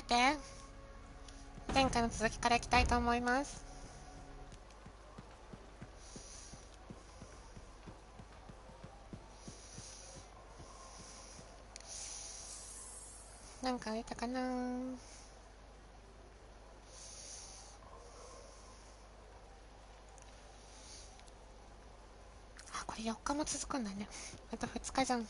て、前回の続きからいきたいと思います。なんかあれたかな。あ、これ4日も続くんだね。あと2日じゃん。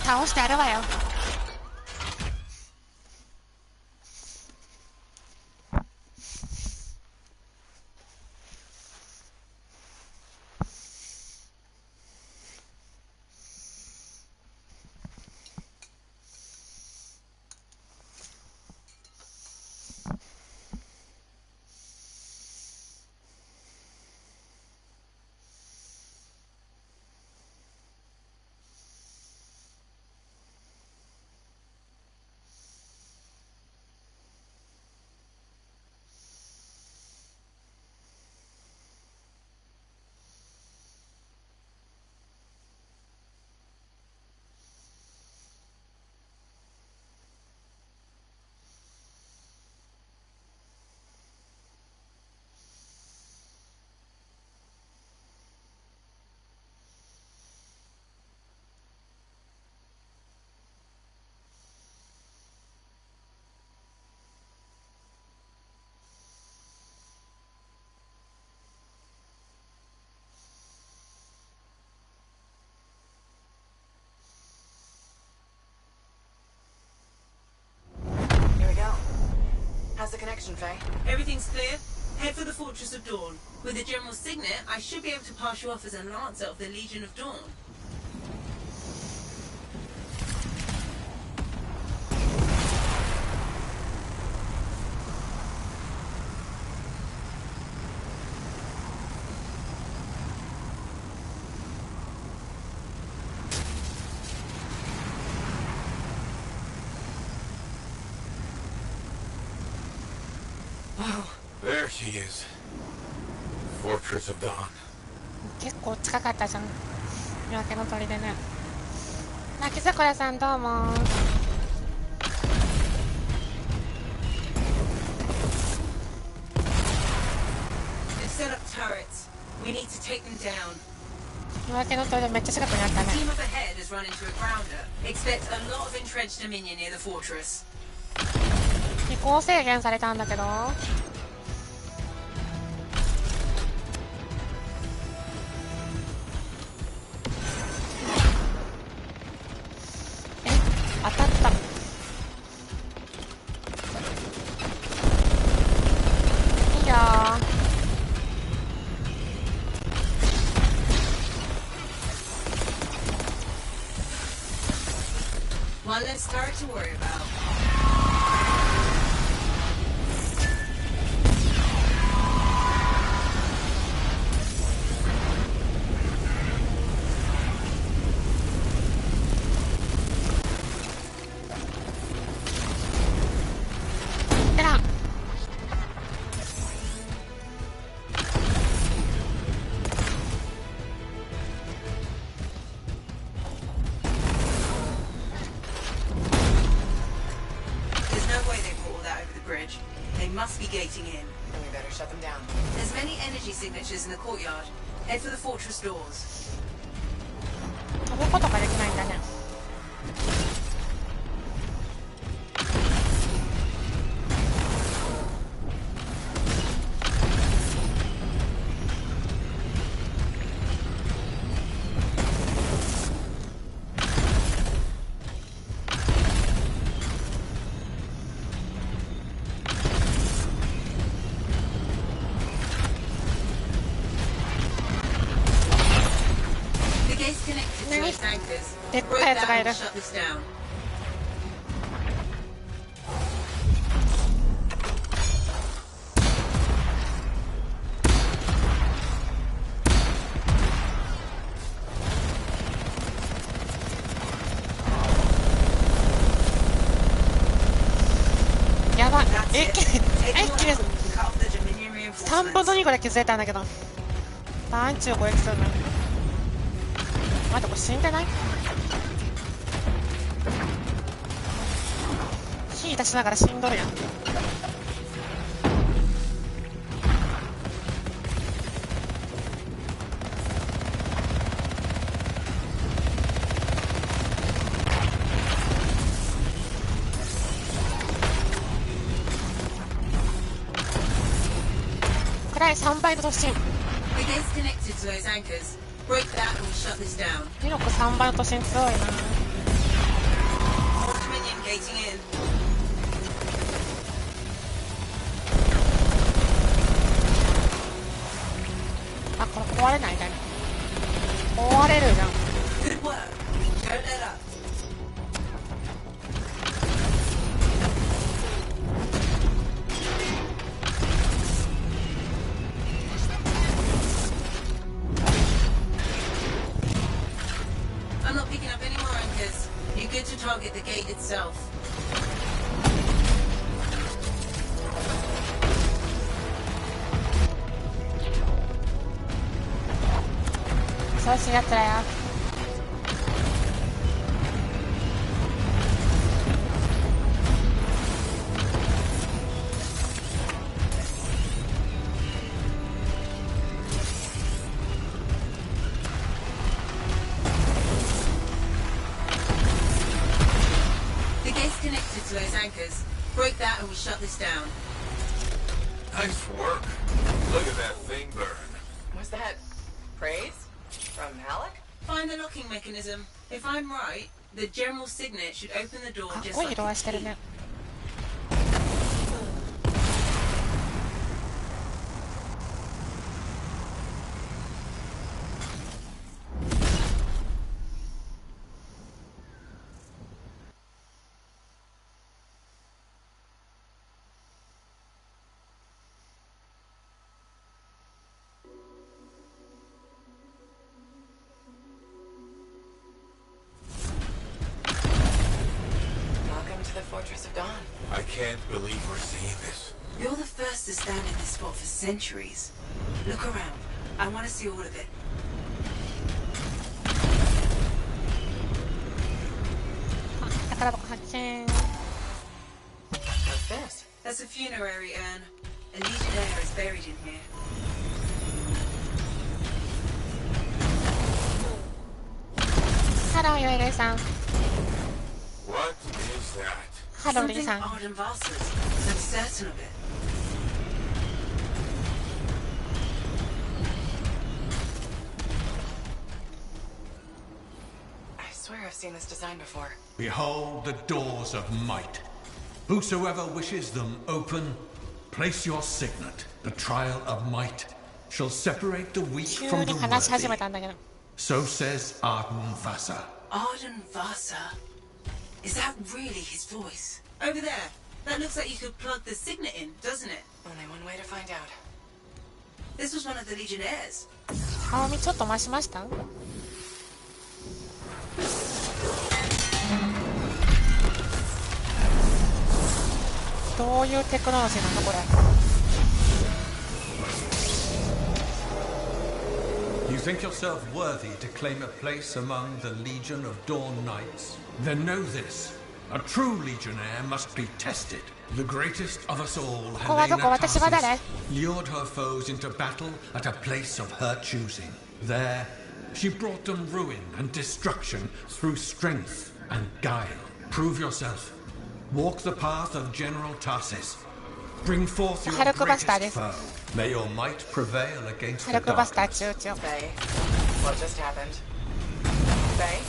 倒してやるわよ。How's the connection, Faye? Everything's clear. Head for the Fortress of Dawn. With the General Signet, I should be able to pass you off as a Lancer of the Legion of Dawn. There she is. Fortress of Dawn. 結構近かったじゃん。夜明けの鳥でね。泣き桜さんどうも。Set up turrets. We need to take them down. 夜明けの鳥でめっちゃ近くにあったね。 Team up ahead has run into a grounder. Expect a lot of entrenched dominion near the fortress. 飛行制限されたんだけど。当たった。いいよー。One less turret to worry about. Signatures in the courtyard. Head for the fortress doors. 飛ぶことができないんだね。たやつがいる。 Shut this down. やばい。 That's 一 it. 気に Take 一 them 気に out and cut off the Dominion 3分の reinforcements. 2ぐらい削れたんだけど、バンチュー攻撃するの。待って、これ死んでない？火出しながら死んどるやん。暗い3倍の突進。 The gate's connected to those anchors. Break that and we'll shut this down. 威力3倍の突進強いな。 More Dominion gating in. あ、これ壊れないね。壊れるじゃん。 Good work. Don't let up. I'm not picking up any more anchors. You're good to target the gate itself. そうしいやつらよ。The gate's connected to those anchors. Break that and we'll shut this down. Nice work. Look at that thing burn. Was that praise from Alec? Find the locking mechanism. If I'm right, the general signet should open the door かっ just こいい like 色は a してる key. ね。Welcome to the Fortress of Dawn. I can't believe we're seeing this. You're the first to stand in this spot for centuries. Look around. I want to see all of it. あ、宝箱発見。 What's this? That's a funerary urn. A legionnaire is buried in here. ハロー、ヨエレイさん。 What is that? ハロー、リ Something ーさん。 odd and vases. I'm certain of it. I swear I've seen this design before. Behold the doors of might. Whosoever wishes them open, place your signet. The trial of might shall separate the weak 急 from に the 話し始め worthy. たんだけど。 So says Arden Vasa. Arden Vasa. Is that really his voice? Over there. That looks like you could plug the signet in, doesn't it? Only one way to find out. This was one of the legionnaires. 顔見ちょっと増しました？どういうテクノロジーなのこれ。 You think yourself worthy to claim a place among the Legion of Dawn Knights? Then know this. A true legionnaire must be tested. The greatest of us all, ここはどこ？ Helena 私は誰？ Tarsis, lured her foes into battle at a place of her choosing. There, she brought them ruin and destruction through strength and guile. Prove yourself. Walk the path of General Tarsis. Bring forth your ハルクバスター greatest です。 foe. May your might prevail against ハ the ルクバスター darkness. 中々。 Faye, what just happened? Faye?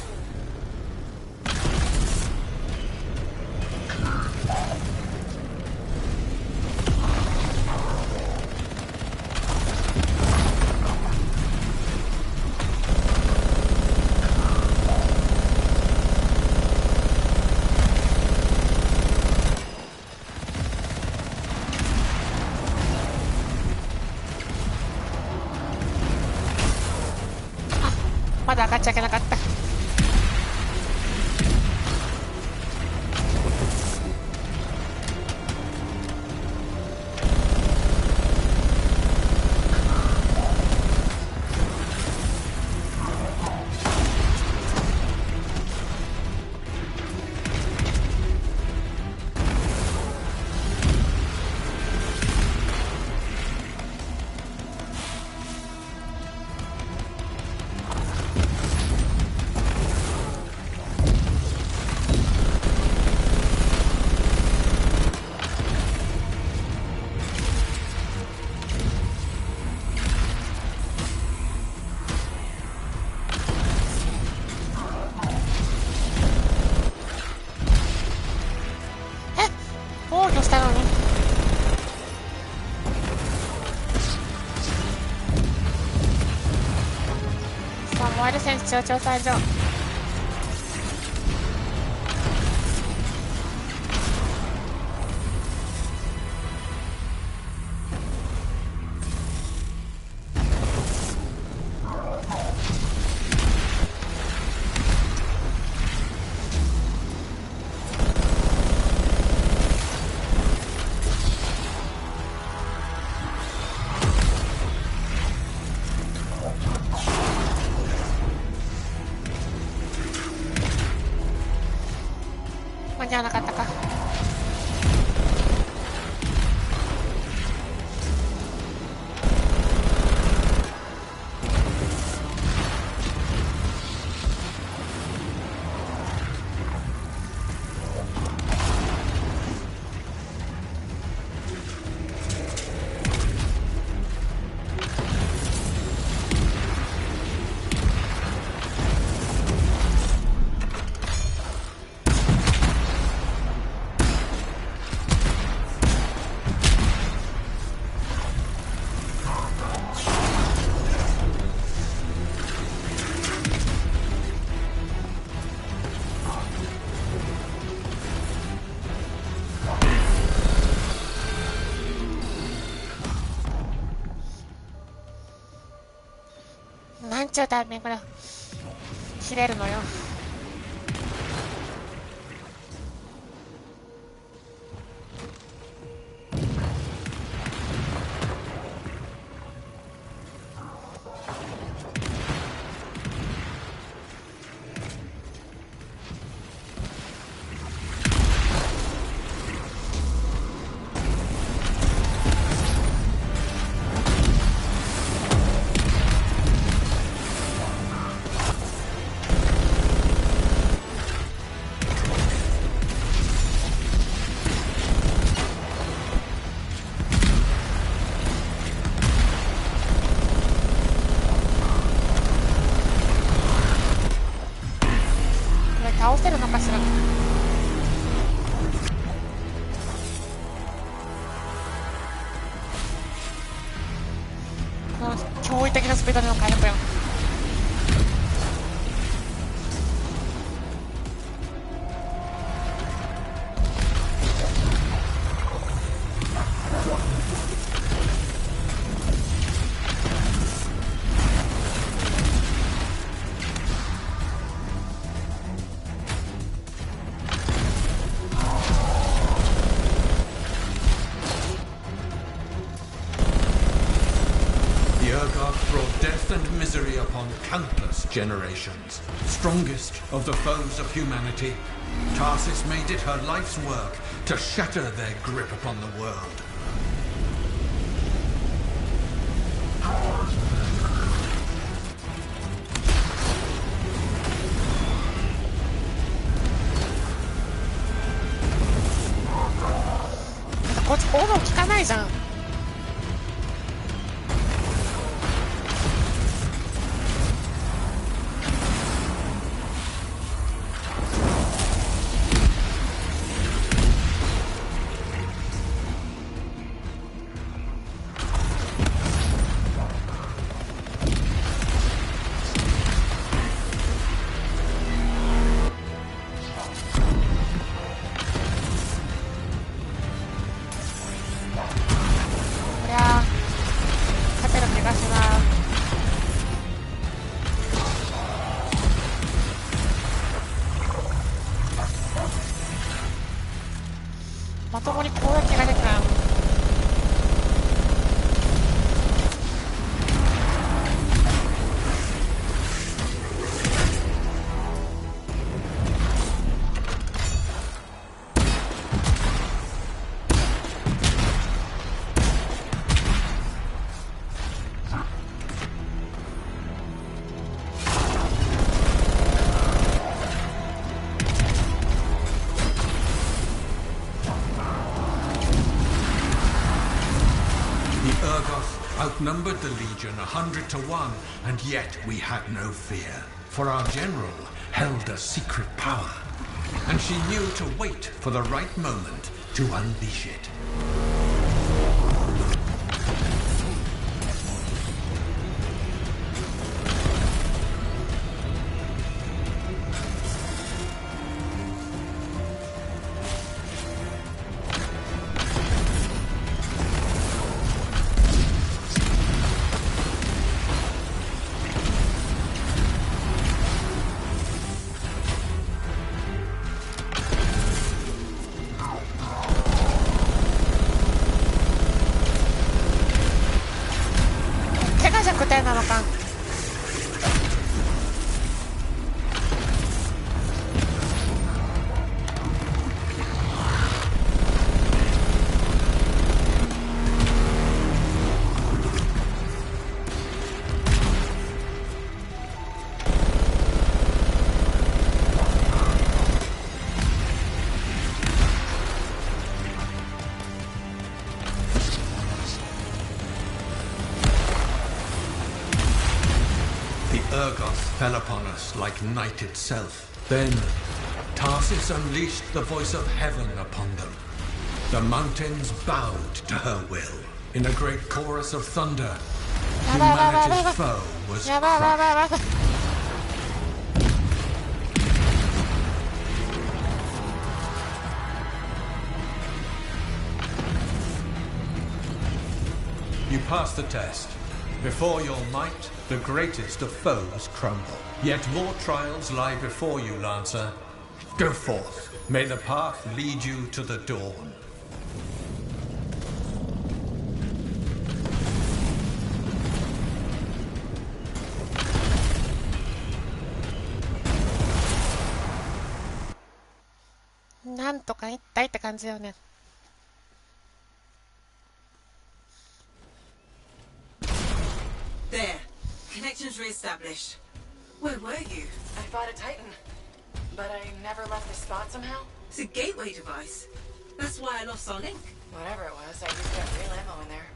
分かっちゃいけなかった。防御したのに。さあ、燃える戦士超調査場。間に合わなかったか。なんちゅうタイミングで切れるのよ。倒せるのかしら。この驚異的なスピードでの回復よ。Brought death and misery upon countless generations. Strongest of the foes of humanity, Tarsis made it her life's work to shatter their grip upon the world.こっちオーバー効かないじゃん。まともに攻撃ができない。Outnumbered the Legion 100 to 1, and yet we had no fear. For our general held a secret power, and she knew to wait for the right moment to unleash it. Fell upon us like night itself. Then Tarsis unleashed the voice of heaven upon them. The mountains bowed to her will. In a great chorus of thunder, humanity's foe was crushed. You passed the test. Before your might, the greatest of foes crumble. Yet more trials lie before you, Lancer. Go forth. May the path lead you to the dawn.なんとか言ったいって感じよね。There. Connections re-established. Where were you? I fought a Titan, but I never left the spot somehow. It's a gateway device. That's why I lost our link. Whatever it was, I used up real ammo in there.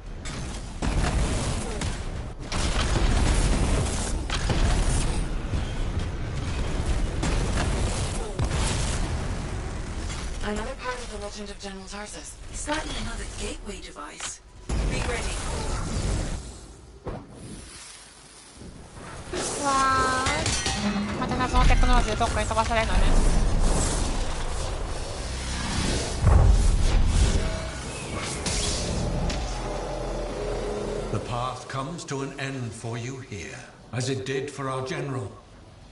Another part of the legend of General Tarsus. It's likely another gateway device. Be ready. うわー、また謎のテクノロジーでどっかに飛ばされるのね。The path comes to an end for you here, as it did for our general,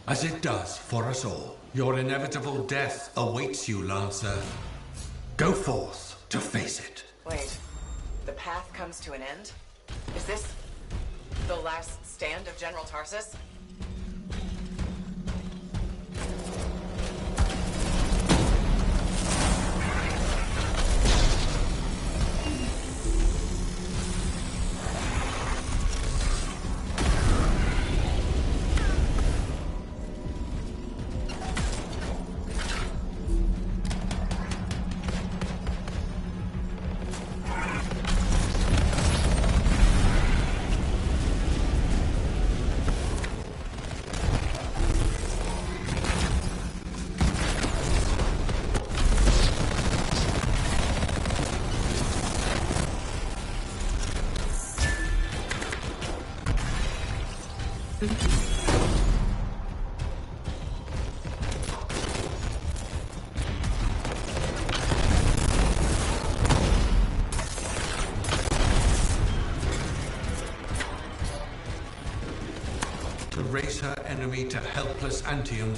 as it does for us all. Your inevitable death awaits you, Lancer. Go forth to face it. Wait, the path comes to an end? Is this the last stand of General Tarsus? To raise her enemy to helpless Antium,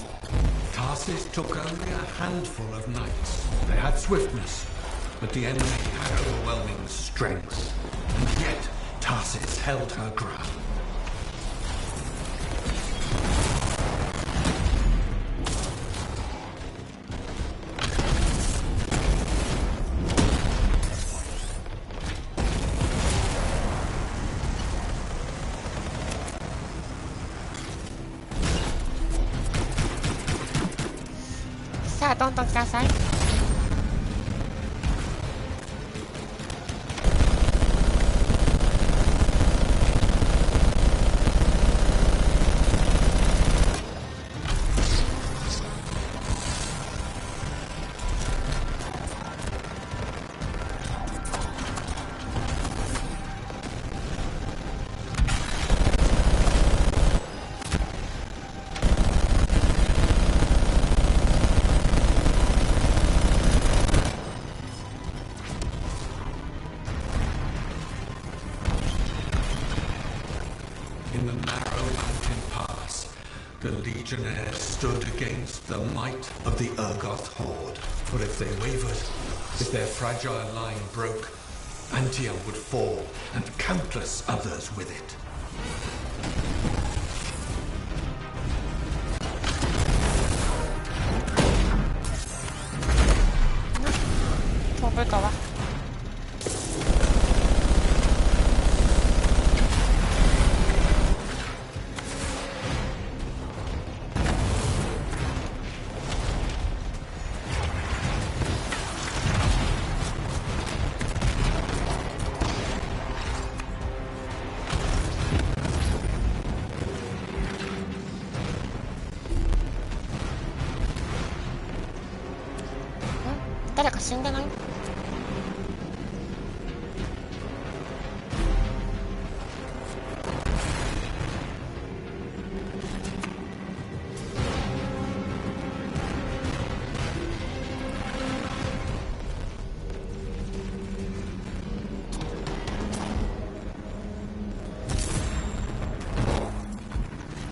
Tarsis took only a handful of knights. They had swiftness, but the enemy had overwhelming strength, and yet Tarsis held her ground.さあどんどん来なさい。In the narrow mountain pass, the legionnaires stood against the might of the Urgoth horde. For if they wavered, if their fragile line broke, Anthem would fall, and countless others with it. 飛ぶとは。誰か死んでない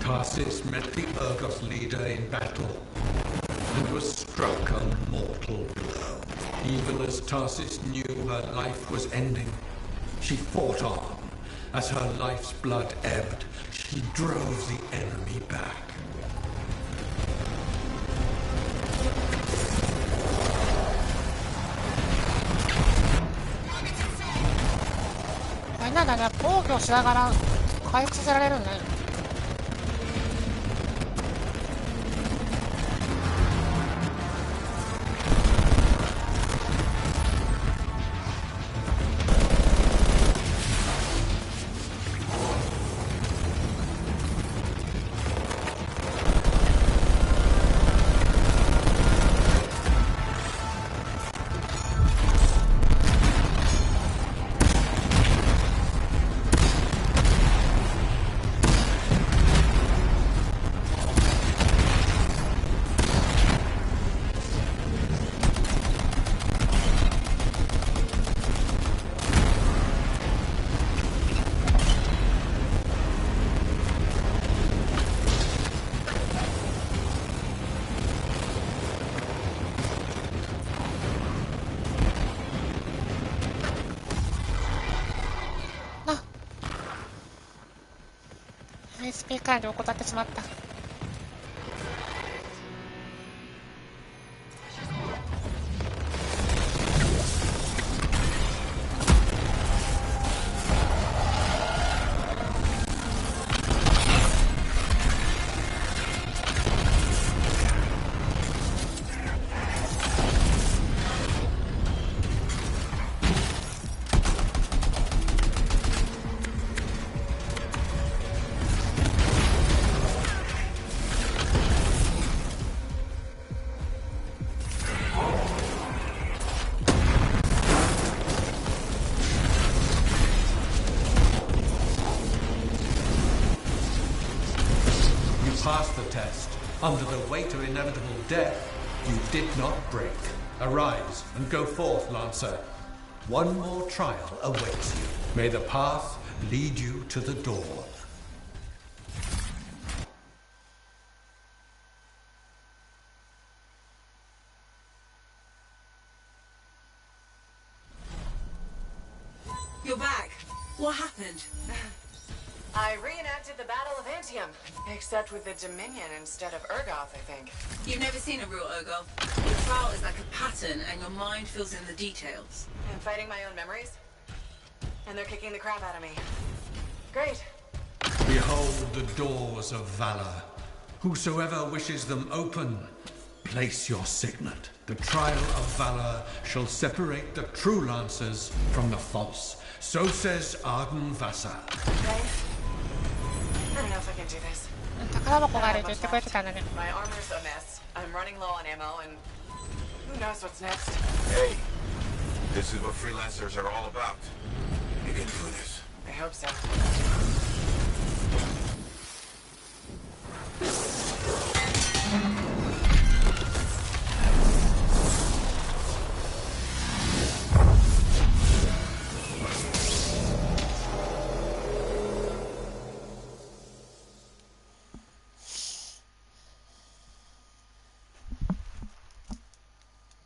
？Tarsis met the Urgoth leader in battle and was struck a mortal blow. Even as Tarsis knew her life was ending, she fought on. As her life's blood ebbed, she drove the enemy back. あれなんだね、防御しながら回復させられるね。SP 管理を怠ってしまった。Passed the test. Under the weight of inevitable death, you did not break. Arise and go forth, Lancer. One more trial awaits you. May the path lead you to the door. You're back. What happened? I reenacted the Battle of Anthem, except with the Dominion instead of Urgoth, I think. You've never seen a real Urgoth. The trial is like a pattern, and your mind fills in the details. I'm fighting my own memories, and they're kicking the crap out of me. Great. Behold the doors of valor. Whosoever wishes them open, place your signet. The trial of valor shall separate the true lancers from the false. So says Arden Vasa. Okay. I don't know if I can do this. 宝箱があると言ってくれてたんだね。 My armor's a mess. I'm running low on ammo, and who knows what's next. Hey, this is what freelancers are all about. You can do this. I hope so.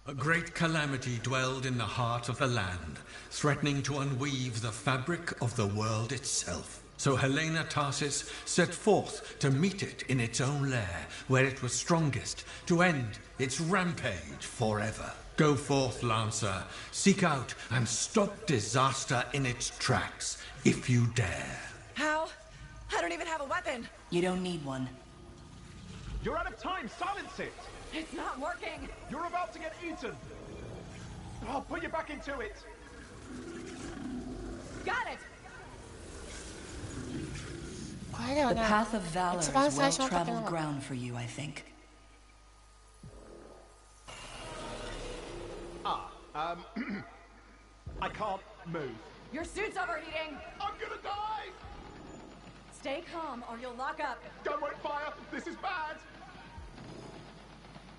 A great calamity dwelled in the heart of the land, threatening to unweave the fabric of the world itself. So Helena Tarsis set forth to meet it in its own lair, where it was strongest, to end its rampage forever. Go forth, Lancer, seek out and stop disaster in its tracks, if you dare. How? I don't even have a weapon. You don't need one. You're out of time! Silence it! It's not working. You're about to get eaten! I'll put you back into it! Got it. これでは The ね、 path of valor 一 is 番最初の時 well-traveled の ground for you, I think. I can't move. Your suit's overheating. I'm gonna die! Stay calm or you'll lock up. Gun won't fire! This is bad!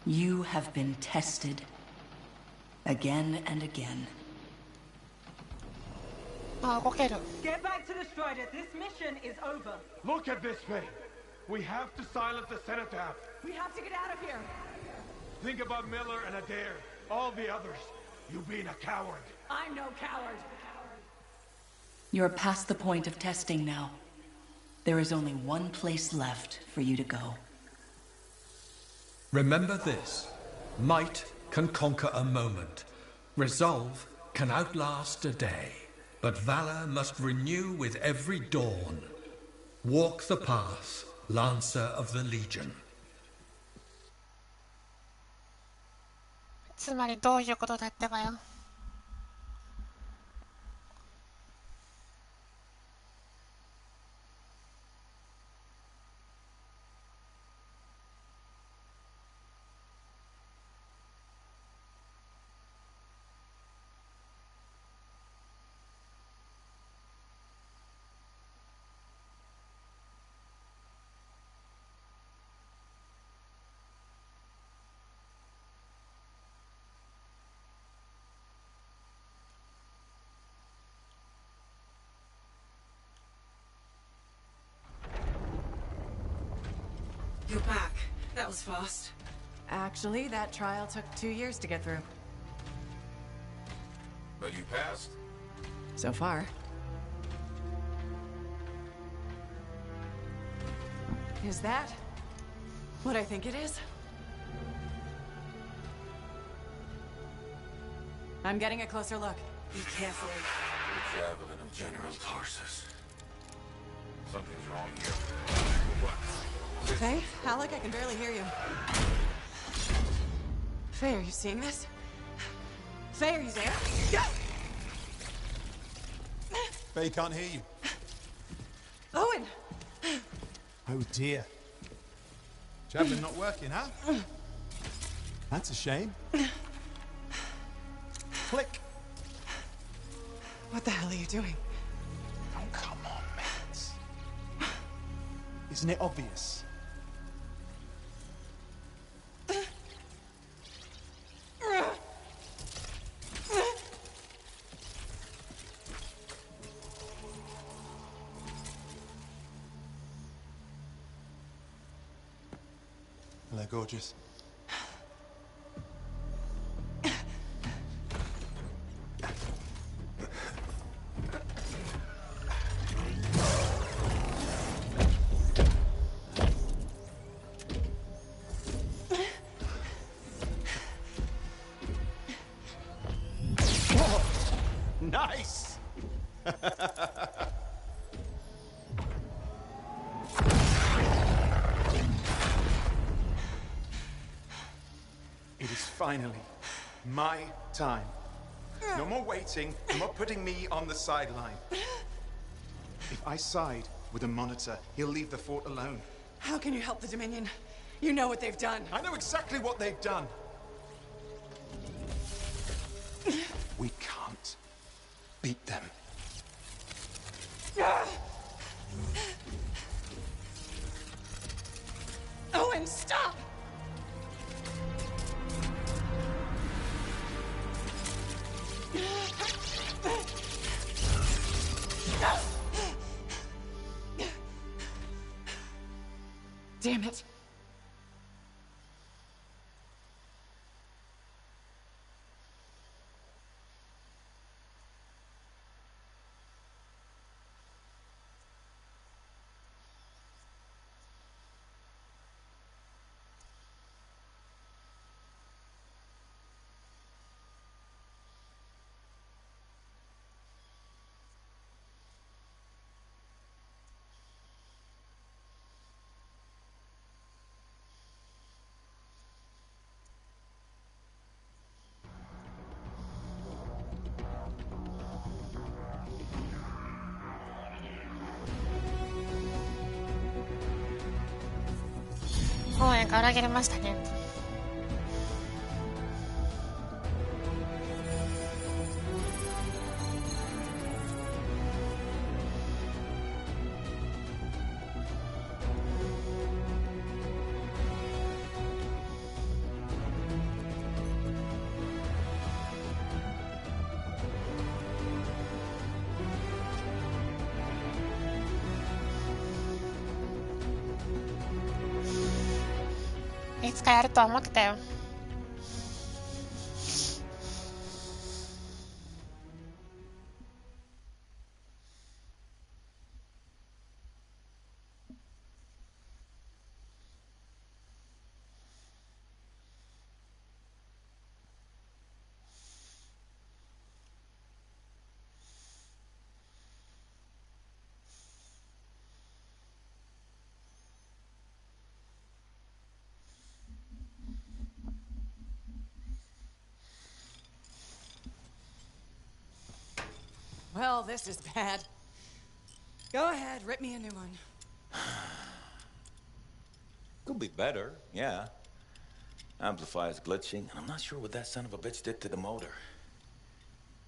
You have been tested. Again and again. あ、動ける。 Get back to the Strider. This mission is over. Look at this thing! We have to silence the Cenotaph. We have to get out of here. Think about Miller and Adair. All the others. You being a coward. I'm no coward. You're past the point of testing now. There is only one place left for you to go. Remember this. Might can conquer a moment. Resolve can outlast a day. But valor must renew with every dawn. Walk the path, Lancer of the Legion. つまりどういうことだったかよ。You're back. That was fast. Actually, that trial took 2 years to get through. But you passed. So far. Is that what I think it is? I'm getting a closer look. Be careful. The javelin of General Tarsus. Something's wrong here. What? Faye? Alec, I can barely hear you. Faye, are you seeing this? Faye, are you there? Faye can't hear you. Owen! Oh dear. Javelin not working, huh? That's a shame. Click. What the hell are you doing? Oh, come on, Max. Isn't it obvious? Hello, gorgeous. Nice! It is finally my time. No more waiting, no more putting me on the sideline. If I side with a monitor, he'll leave the fort alone. How can you help the Dominion? You know what they've done. I know exactly what they've done. We can't beat them. Owen, stop! Damn it.公園が裏切りましたね。いつかやるとは思ってたよ。Well, this is bad. Go ahead, rip me a new one. Could be better, yeah. Amplifier's glitching, and I'm not sure what that son of a bitch did to the motor.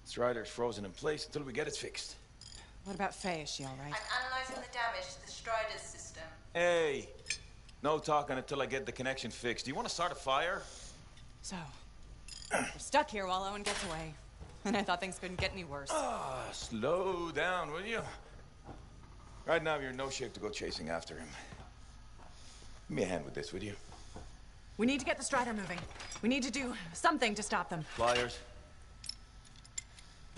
Strider's frozen in place until we get it fixed. What about Faye? Is she all right? I'm analyzing the damage to the Strider's system. Hey, no talking until I get the connection fixed. Do you want to start a fire? So, we're stuck here while Owen gets away. And I thought things couldn't get any worse. Ah, slow down, will you? Right now, you're in no shape to go chasing after him. Give me a hand with this, would you? We need to get the Strider moving. We need to do something to stop them. Flyers.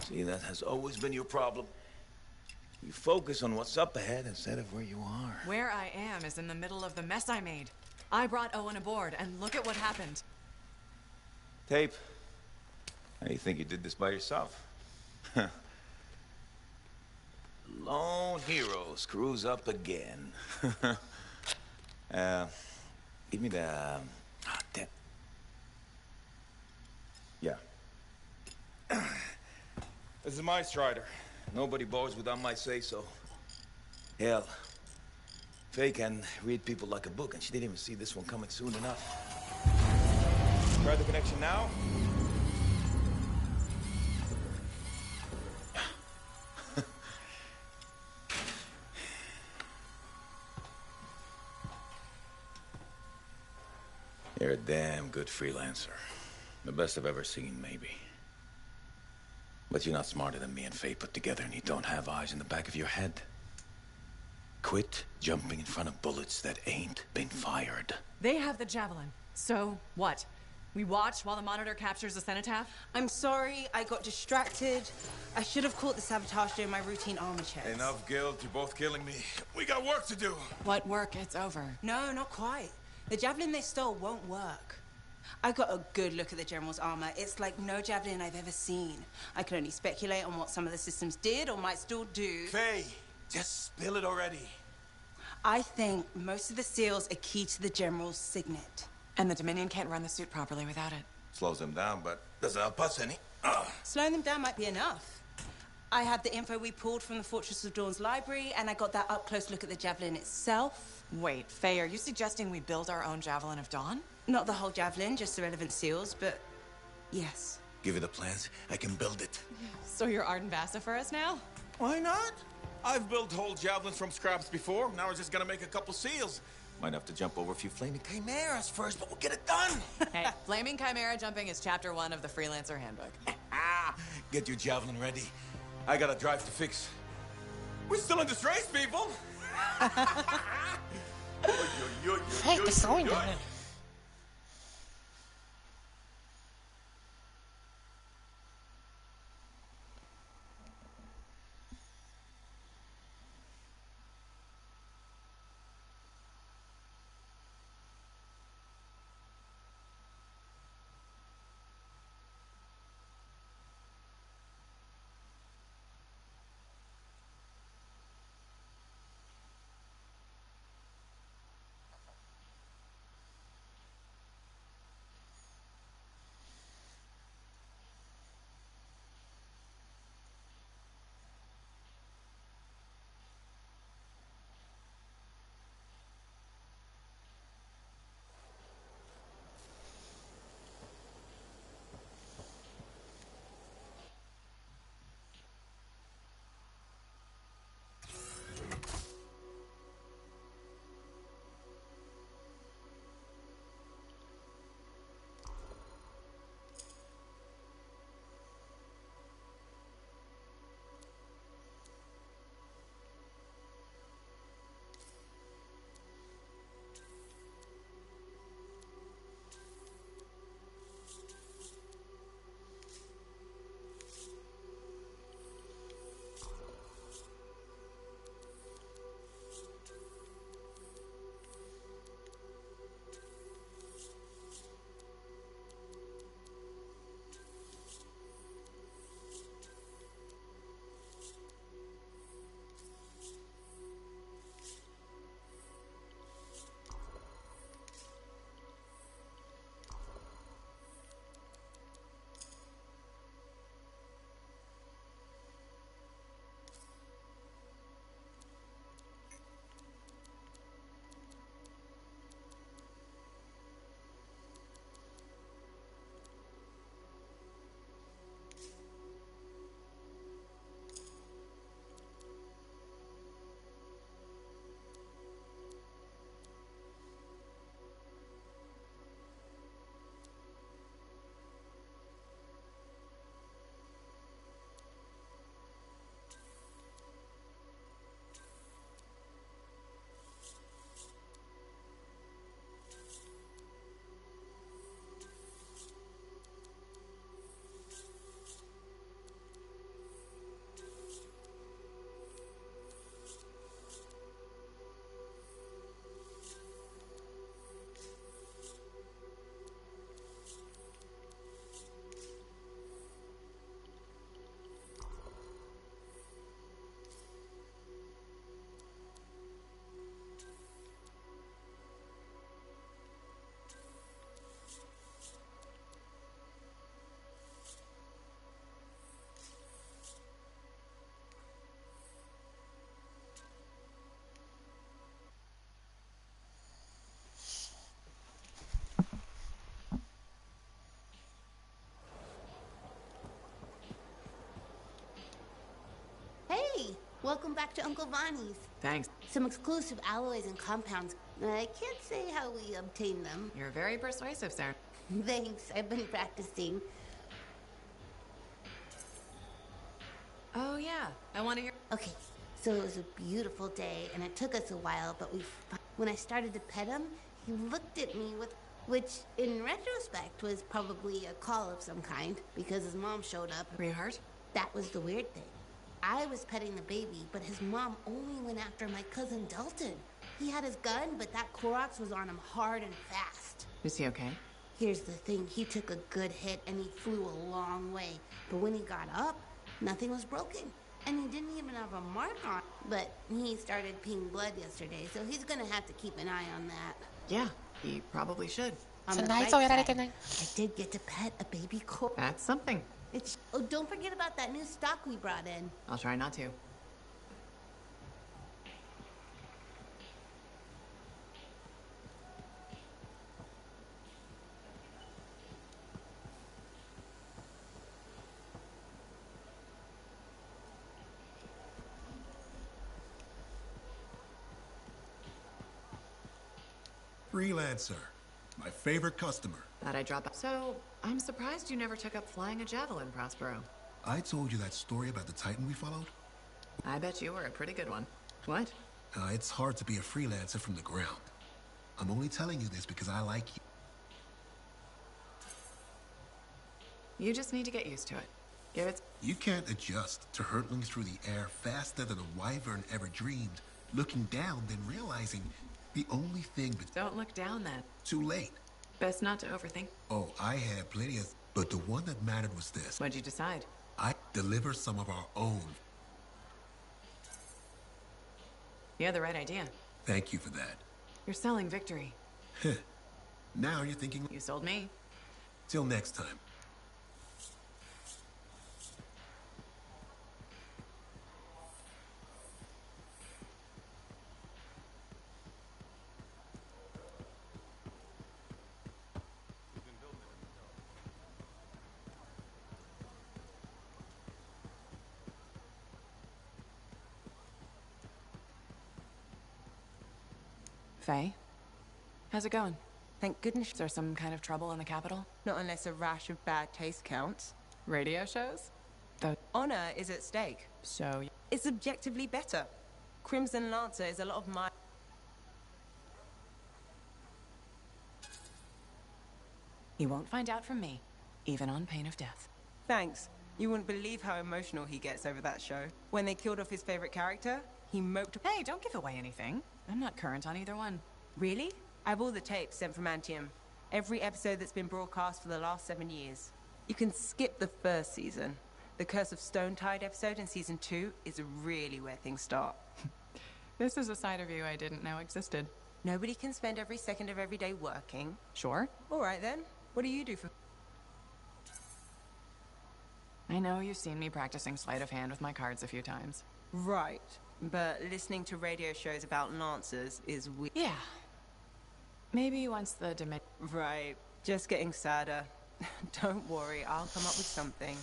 See, that has always been your problem. You focus on what's up ahead instead of where you are. Where I am is in the middle of the mess I made. I brought Owen aboard, and look at what happened. Tape. How do you think you did this by yourself? Lone hero screws up again. Give me the... damn. Yeah. This is my Strider. Nobody boards without my say-so. Hell, Faye can read people like a book, and she didn't even see this one coming soon enough. Try the connection now. You're a damn good freelancer. The best I've ever seen, maybe. But you're not smarter than me and Faye put together, and you don't have eyes in the back of your head. Quit jumping in front of bullets that ain't been fired. They have the Javelin. So, what? We watch while the monitor captures the cenotaph? I'm sorry, I got distracted. I should have caught the sabotage during my routine armor checks. Enough guilt, you're both killing me. We got work to do. What work? It's over. No, not quite. The Javelin they stole won't work. I got a good look at the General's armor. It's like no javelin I've ever seen. I can only speculate on what some of the systems did or might still do. Faye, just spill it already. I think most of the seals are key to the General's signet. And the Dominion can't run the suit properly without it. Slows them down, but doesn't help us any. Slowing them down might be enough. I had the info we pulled from the Fortress of Dawn's library, and I got that up-close look at the Javelin itself. Wait, Faye, are you suggesting we build our own Javelin of Dawn? Not the whole Javelin, just the relevant seals, but yes. Give you the plans, I can build it. So you're Arden Vassa for us now? Why not? I've built whole javelins from scraps before. Now we're just gonna make a couple seals. Might have to jump over a few flaming chimeras first, but we'll get it done. Hey, flaming chimera jumping is chapter 1 of the Freelancer Handbook. Get your javelin ready. I got a drive to fix. We're still in this race, people. Hey, que soy, man. Welcome back to Uncle Bonnie's. Thanks. Some exclusive alloys and compounds. I can't say how we obtained them. You're very persuasive, sir. Thanks, I've been practicing. Oh, yeah. I want to hear... Okay, so it was a beautiful day, and it took us a while, but when I started to pet him, he looked at me with... Which, in retrospect, was probably a call of some kind, because his mom showed up. Were you hurt? That was the weird thing. I was petting the baby, but his mom only went after my cousin Dalton. He had his gun, but that Koroks was on him hard and fast. Is he okay? Here's the thing, he took a good hit and he flew a long way. But when he got up, nothing was broken. And he didn't even have a mark on. But he started peeing blood yesterday, so he's gonna have to keep an eye on that. Yeah, he probably should. On the bright side, I did get to pet a baby corpse. That's something. Oh, don't forget about that new stock we brought in. I'll try not to. Freelancer. My favorite customer. Thought I'd drop. So, I'm surprised you never took up flying a javelin, Prospero. I told you that story about the Titan we followed? I bet you were a pretty good one. What? It's hard to be a freelancer from the ground. I'm only telling you this because I like you. You just need to get used to it. Give it. You can't adjust to hurtling through the air faster than a wyvern ever dreamed, looking down, then realizing the only thing but... Don't look down then. Too late. Best not to overthink. Oh, I had plenty of... But the one that mattered was this. What'd you decide? I deliver some of our own. You had the right idea. Thank you for that. You're selling victory. Now you're thinking... You sold me. Till next time. Faye? How's it going? Thank goodness. Is there some kind of trouble in the capital? Not unless a rash of bad taste counts. Radio shows? Honor is at stake. So... It's objectively better. Crimson Lancer is a lot of my... He won't find out from me, even on pain of death. Thanks. You wouldn't believe how emotional he gets over that show. When they killed off his favorite character, he moped... Hey, don't give away anything. I'm not current on either one. Really? I have all the tapes sent from Anthem. Every episode that's been broadcast for the last 7 years. You can skip the first season. The Curse of Stone Tide episode in season 2 is really where things start. This is a side of you I didn't know existed. Nobody can spend every second of every day working. Sure. All right then. What do you do for... I know you've seen me practicing sleight of hand with my cards a few times. Right. But listening to radio shows about Lancers is weird. Yeah. Maybe once the Right. Just getting sadder. Don't worry, I'll come up with something.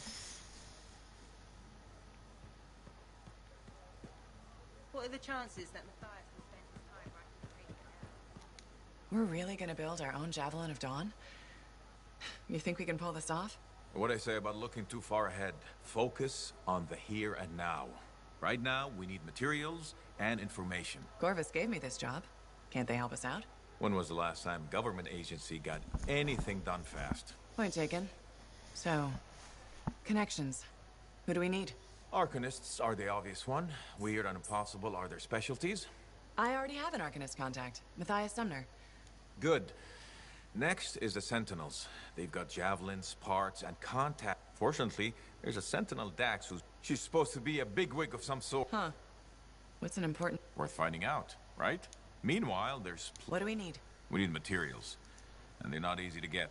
What are the chances that Matthias will spend his time writing the We're really gonna build our own Javelin of Dawn? You think we can pull this off? What I say about looking too far ahead. Focus on the here and now. Right now, we need materials and information. Corvus gave me this job. Can't they help us out? When was the last time a government agency got anything done fast? Point taken. So, connections. Who do we need? Arcanists are the obvious one. Weird and impossible are their specialties. I already have an Arcanist contact. Matthias Sumner. Good. Next is the Sentinels. They've got javelins, parts, and contact. Fortunately, there's a Sentinel Dax who's... She's supposed to be a bigwig of some sort. Huh. What's an important... Worth finding out, right? Meanwhile, there's... What do we need? We need materials. And they're not easy to get.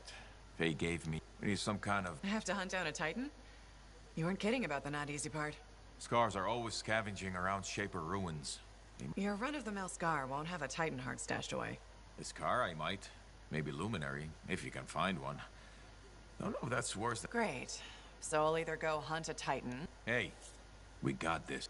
Faye gave me... We need some kind of... I have to hunt down a Titan? You weren't kidding about the not easy part. Scars are always scavenging around Shaper ruins. Your run-of-the-mill Scar won't have a Titan heart stashed away. The Scar, I might. Maybe Luminary, if you can find one. Don't know if that's worse than... Great. So I'll either go hunt a Titan... Hey, we got this.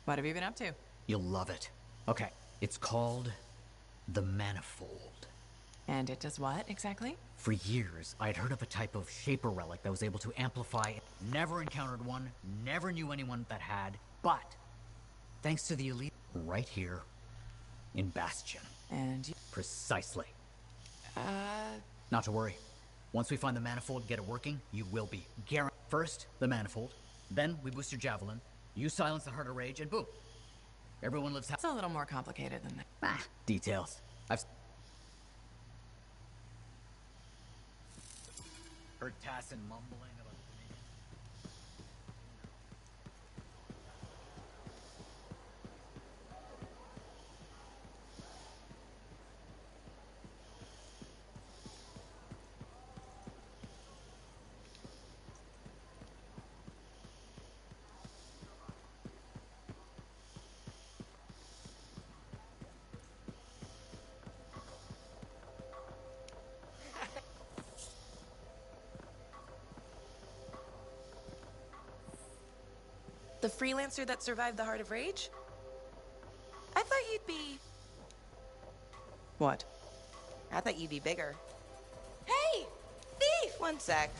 What have you been up to? You'll love it. Okay, it's called The Manifold. And it does what, exactly? For years, I'd heard of a type of Shaper relic that was able to amplify. Never encountered one, never knew anyone that had, but thanks to the elite right here in Bastion. And you... Precisely. Not to worry. Once we find the manifold, get it working, you will be guaranteed. First, the manifold. Then we boost your javelin. You silence the Heart of Rage, and boom. Everyone lives happy. It's a little more complicated than that. Ah, details. I've heard Tassin mumbling about The freelancer that survived the Heart of Rage? I thought you'd be... What? I thought you'd be bigger. Hey! Thief! One sec.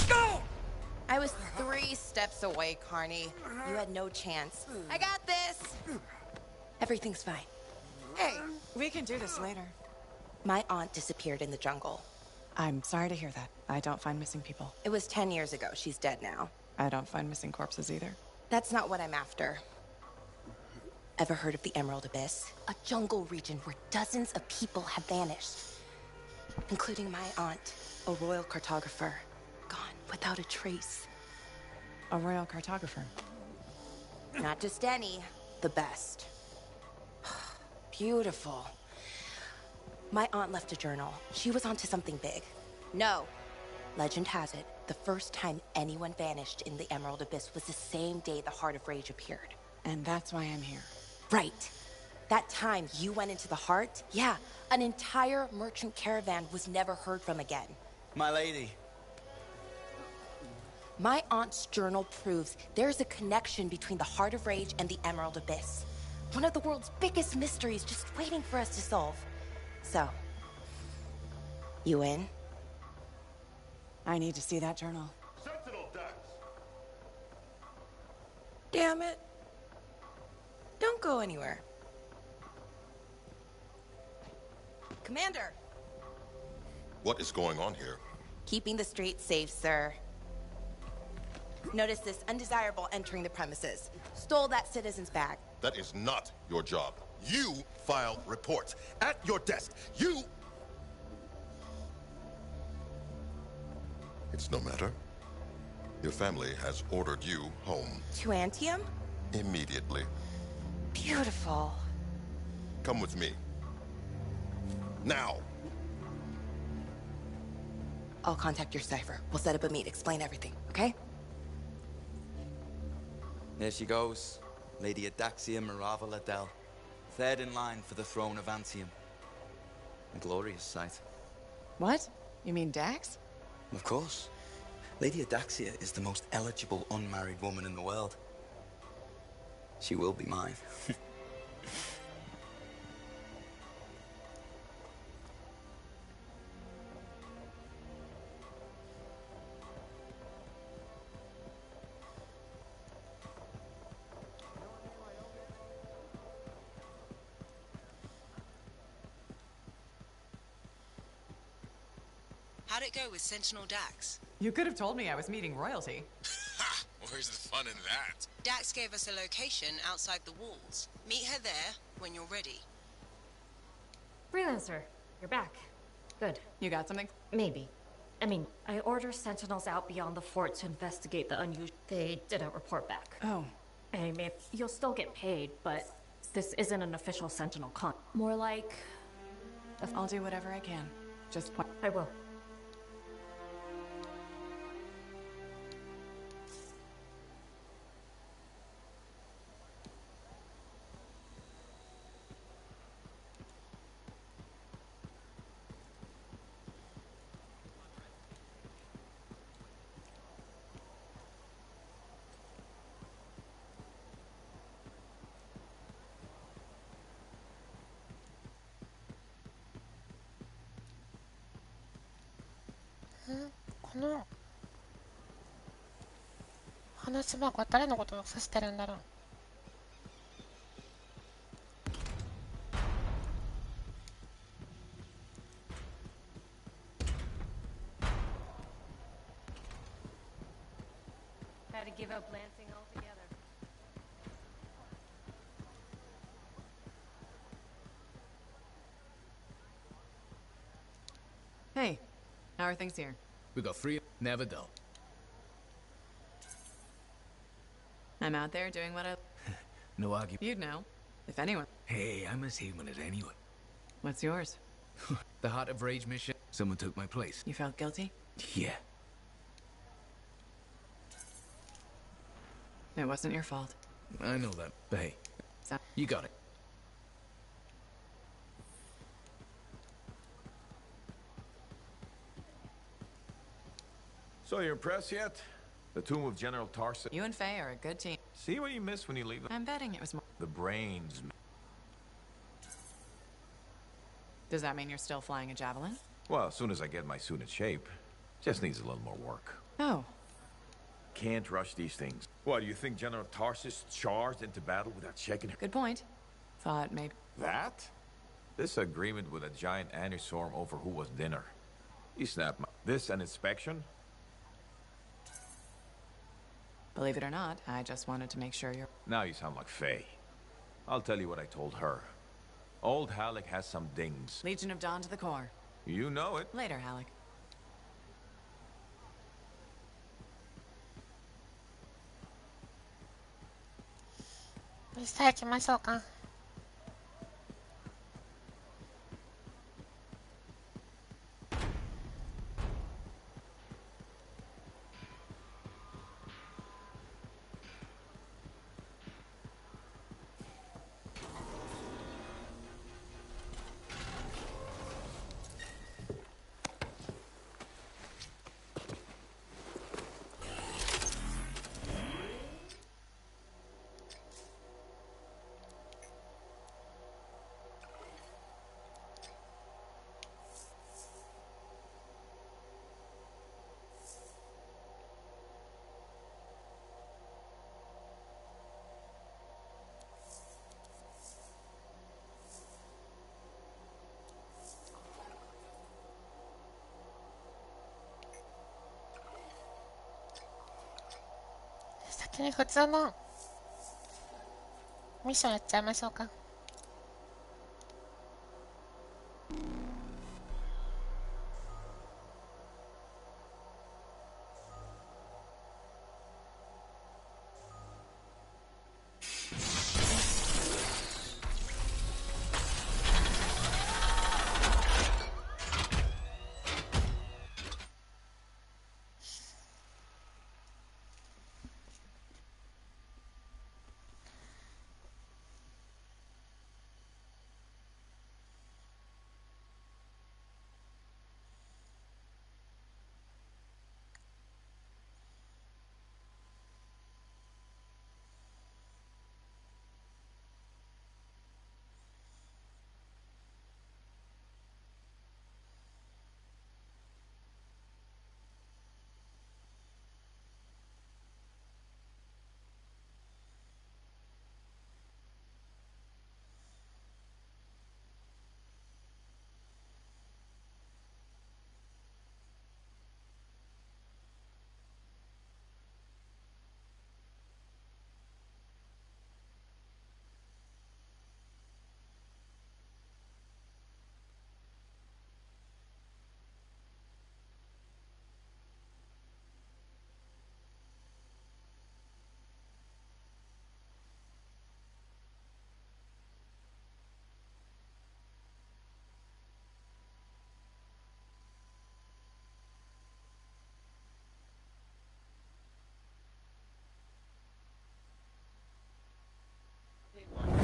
Go! I was 3 steps away, Carney. You had no chance. I got this! Everything's fine. Hey, we can do this later. My aunt disappeared in the jungle. I'm sorry to hear that. I don't find missing people. It was 10 years ago. She's dead now. I don't find missing corpses either. That's not what I'm after. Ever heard of the Emerald Abyss? A jungle region where dozens of people have vanished. Including my aunt, a royal cartographer. Gone without a trace. A royal cartographer? Not just any, the best. Beautiful. My aunt left a journal. She was onto something big. No. Legend has it, the first time anyone vanished in the Emerald Abyss was the same day the Heart of Rage appeared. And that's why I'm here. Right. That time you went into the Heart, yeah, an entire merchant caravan was never heard from again. My lady. My aunt's journal proves there's a connection between the Heart of Rage and the Emerald Abyss. One of the world's biggest mysteries just waiting for us to solve. So, you in? I need to see that journal. Sentinel decks. Damn it. Don't go anywhere. Commander! What is going on here? Keeping the streets safe, sir. Notice this undesirable entering the premises. Stole that citizen's bag. That is not your job. You file reports at your desk. You... It's no matter. Your family has ordered you home. To Anthem? Immediately. Beautiful. Come with me. Now! I'll contact your cipher. We'll set up a meet, explain everything, okay? There she goes. Lady Adaxia Mirava Ladell. Third in line for the throne of Anthem. A glorious sight. What? You mean Dax? Of course. Lady Adaxia is the most eligible unmarried woman in the world. She will be mine. How'd it go with Sentinel Dax? You could have told me I was meeting royalty. Ha! Where's the fun in that? Dax gave us a location outside the walls. Meet her there when you're ready. Freelancer, you're back. Good. You got something? Maybe. I mean, I ordered sentinels out beyond the fort to investigate the unusual. They didn't report back. Oh. I mean, you'll still get paid, but this isn't an official sentinel con. More like... I'll do whatever I can. Just point. I will. この話マークは誰のことを指してるんだろう。Had to give up Lansing altogether. Hey, how are things here? We got free, never dull. I'm out there doing what I... No argument. You'd know, if anyone. Hey, I'm as human as anyone. What's yours? The Heart of Rage mission. Someone took my place. You felt guilty? Yeah. It wasn't your fault. I know that. But hey, you got it. So you impressed yet? The tomb of General Tarsus. You and Faye are a good team. See what you miss when you leave. I'm betting it was more. The brains. Does that mean you're still flying a javelin? Well, as soon as I get my suit in shape. Just needs a little more work. Oh. Can't rush these things. What, do you think General Tarsus charged into battle without checking? Good point. Thought maybe... That? This agreement with a giant anistorm over who was dinner. He snapped my... This an inspection? Believe it or not, I just wanted to make sure you're... Now you sound like Faye. I'll tell you what I told her. Old Halleck has some dings. Legion of Dawn to the core. You know it. Later, Halleck.さあ行きましょうか。先に普通のミッションやっちゃいましょうか。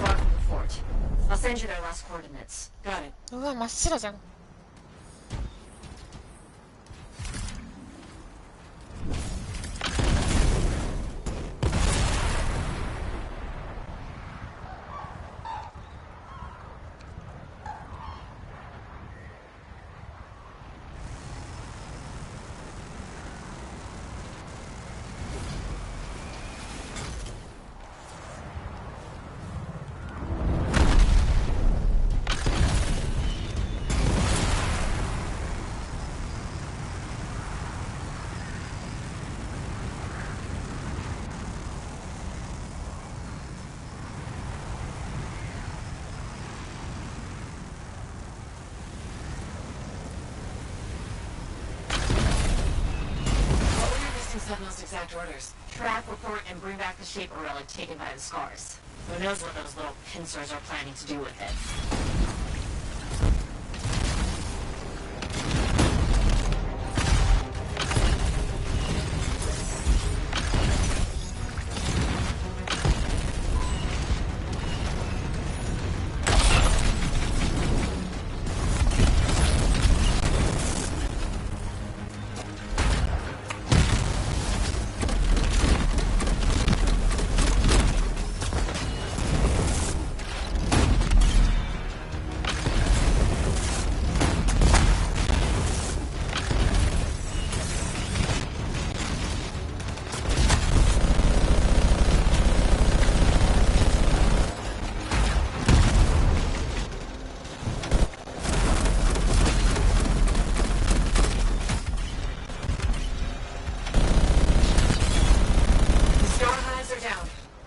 Far from the fort. I'll send you their last coordinates. Got it. うわ、真っ白じゃん。exact orders? Track, report, and bring back the shaper relic taken by the scars. Who knows what those little pincers are planning to do with it?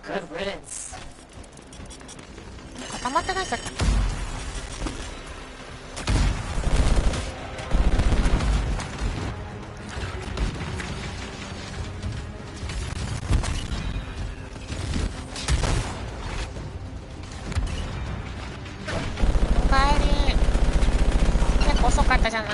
Good riddance. 固まってないじゃん。おかえり。結構遅かったじゃない。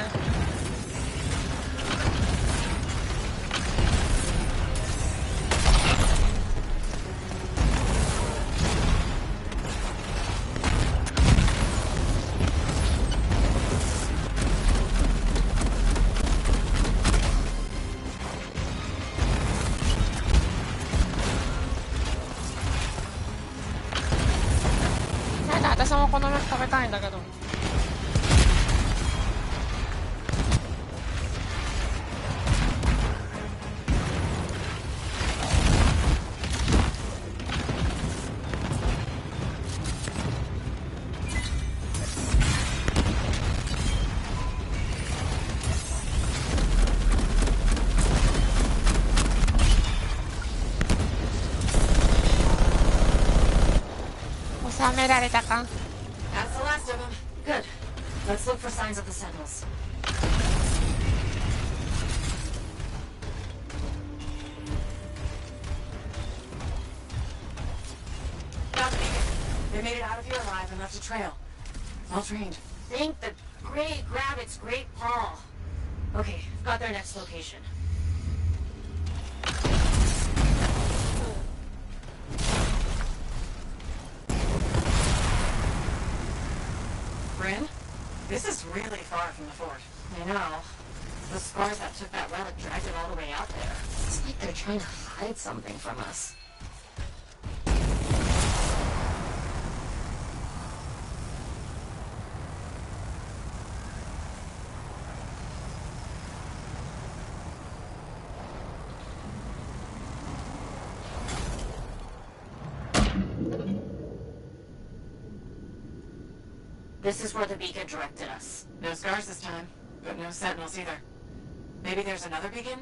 私もこの肉食べたいんだけど。収められたか。That's the last of them. Good. Let's look for signs of the sentinels. Got the beacon. They made it out of here alive and left a trail. Well trained. Think the great Grabbit's great paw. Okay, got their next location. Bryn? This is really far from the fort. I know. The scars that took that relic dragged it all the way out there. It's like they're trying to hide something from us. This is where the beacon directed us. No scars this time, but no sentinels either. Maybe there's another beacon?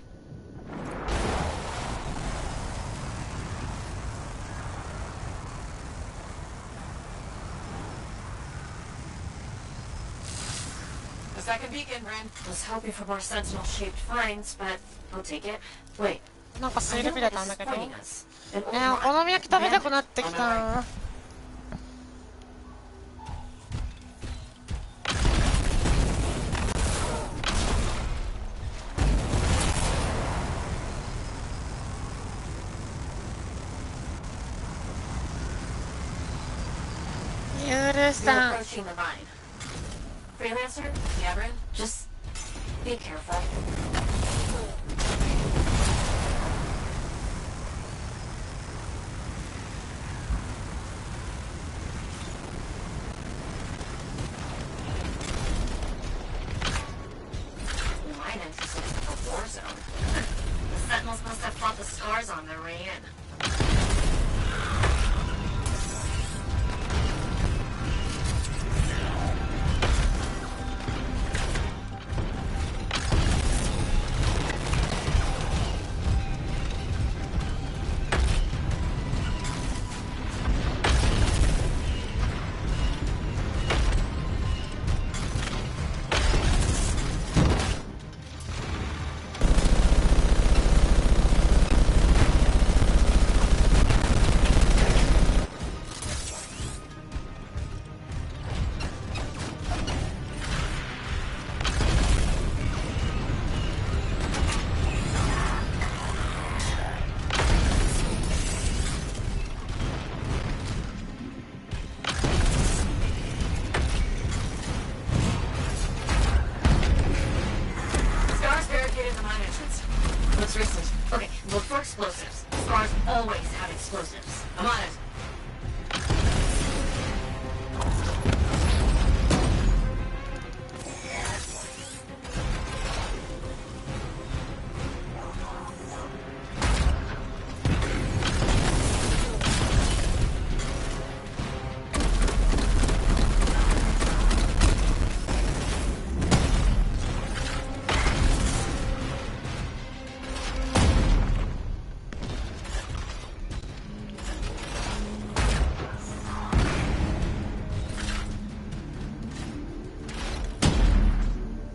The second beacon, Bryn. Was hoping for more sentinel-shaped finds, but I'll take it. Wait. なんかスイルビレたんだけど。お好み焼き食べたくなってきた。You're approaching the mine. Freelancer? Yeah, Bryn? Just be careful. The mine entrance looks like a war zone. The sentinels must have fought the scars on their way in. explosives. I'm on it.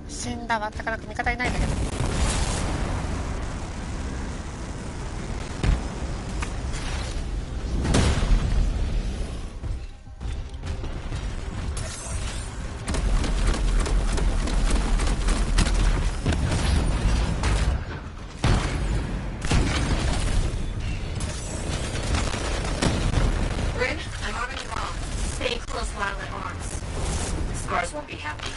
死んだわ。なかなか味方いないんだけど。Bryn, I'm arming the bomb. Stay close while it arms. Scars won't be happy.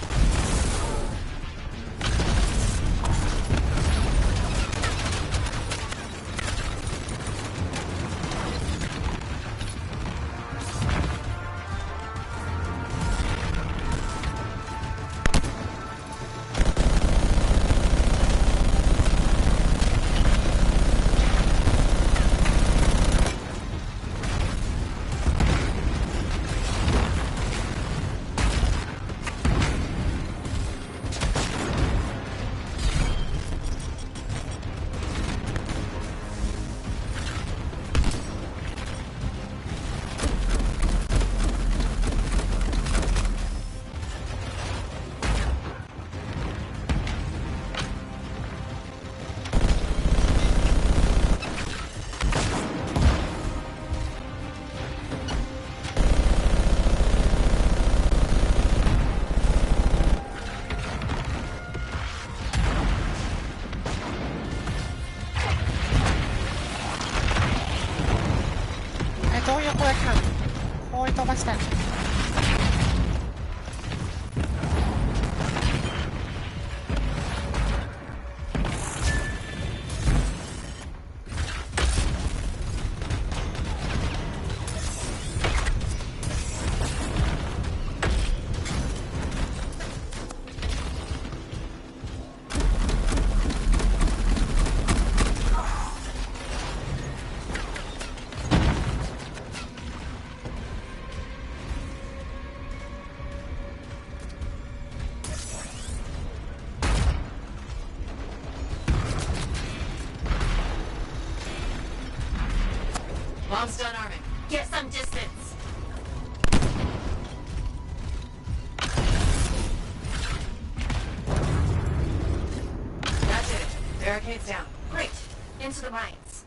どういう攻撃なの？放り飛ばしたい。Bomb's done arming. Get some distance. That's it. Barricades down. Great. Into the mines.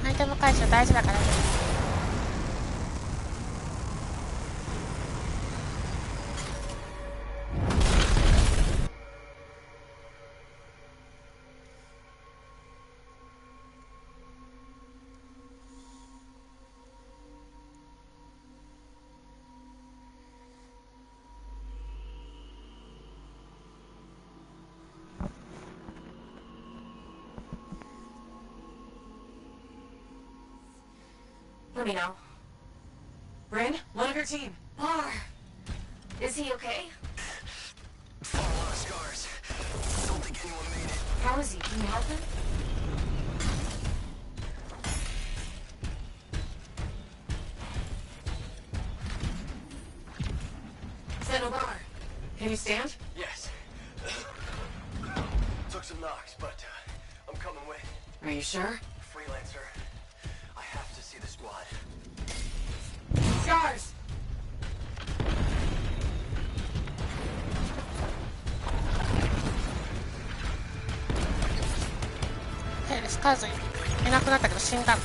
アイテム回収大事だからね。Let me know. Bryn, one of your team. Bar. Is he okay? A lot of scars. Don't think anyone made it. How is he? Can you help him? Sentinel Bar. Can you stand? Yes. Took some knocks, but I'm coming with. Are you sure? Freelancer. I have to see the squad. Scars!スカーズいなくなったけど死んだ。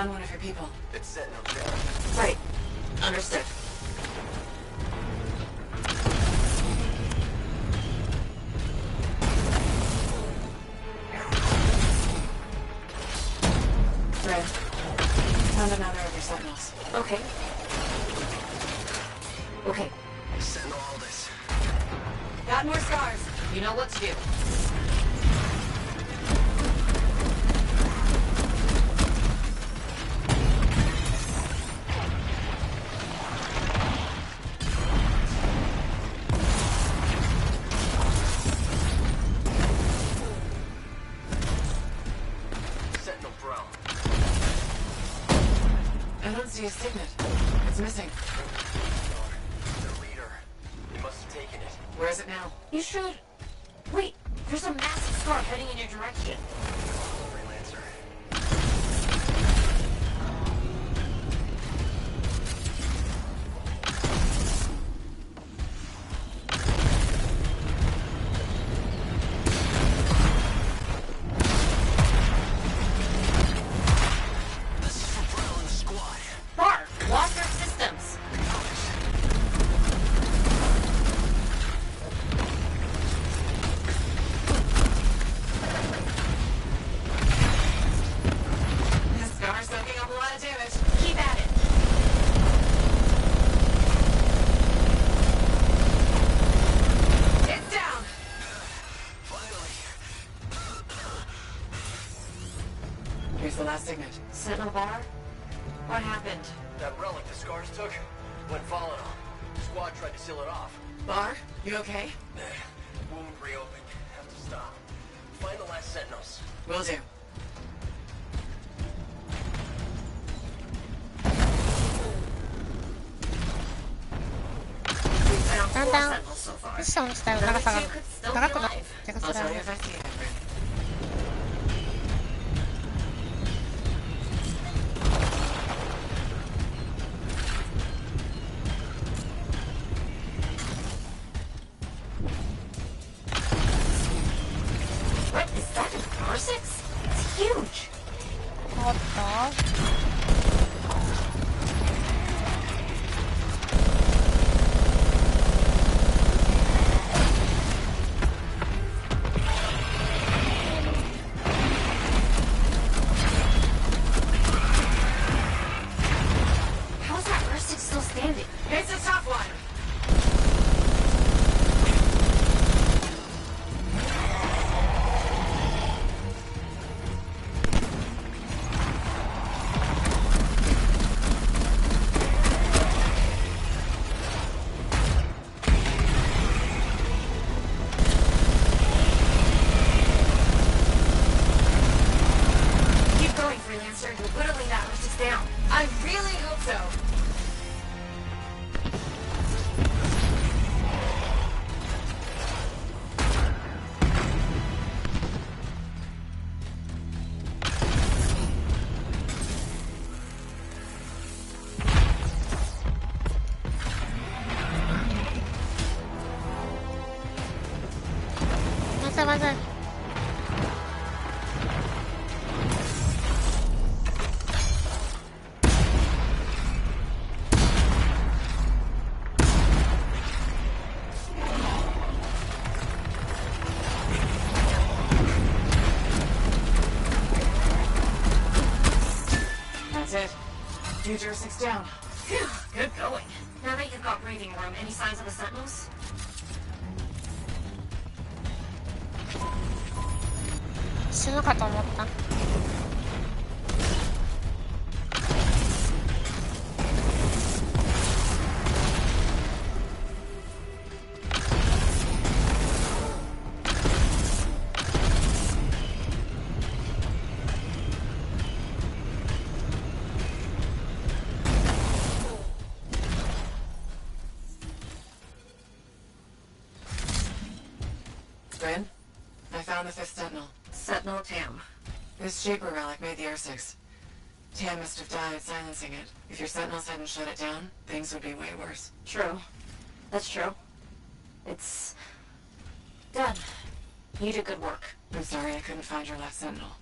found one of your people. It's Sentinel Jack. Right. Understood. Red. Found another of your sentinels. Okay. Okay. Sentinel Aldous. Got more scars. You know what to do. Sentinel Bro. I don't see a signet. It's missing. The reader. We must have taken it. Where is it now? You should. Wait, there's a massive scar heading in your direction. Freelancer. This is for Bro and the squad. Bart, lost our systems. This scar's soaking up a lot of damage. Keep at it. It's down. Here's the last signet. Sentinel Bar? What happened? That relic the scars took went volatile. Squad tried to seal it off. Bar, you okay? Wound reopened. Have to stop. Find the last sentinels. Will do. We've found だん 4 だん sentinels so far. ミッション自体の長さが長くなって気がす I'll る。 tell you if I see it. What is that? R6? It's huge. おっと。How's that R6 still standing? It's a tough one. Keep going, Freelancer. You're whittling that R6 down. I really hope so.まずい。That's it. Future 6 down. Phew, good going. Now that you've got breathing room, any signs of the sentinels? 死ぬかと思った。Bryn, I found the 5th sentinel. Sentinel Tam. This Shaper relic made the R6. Tam must have died silencing it. If your sentinels hadn't shut it down, things would be way worse. True. That's true. It's done. You did good work. I'm sorry I couldn't find your last sentinel.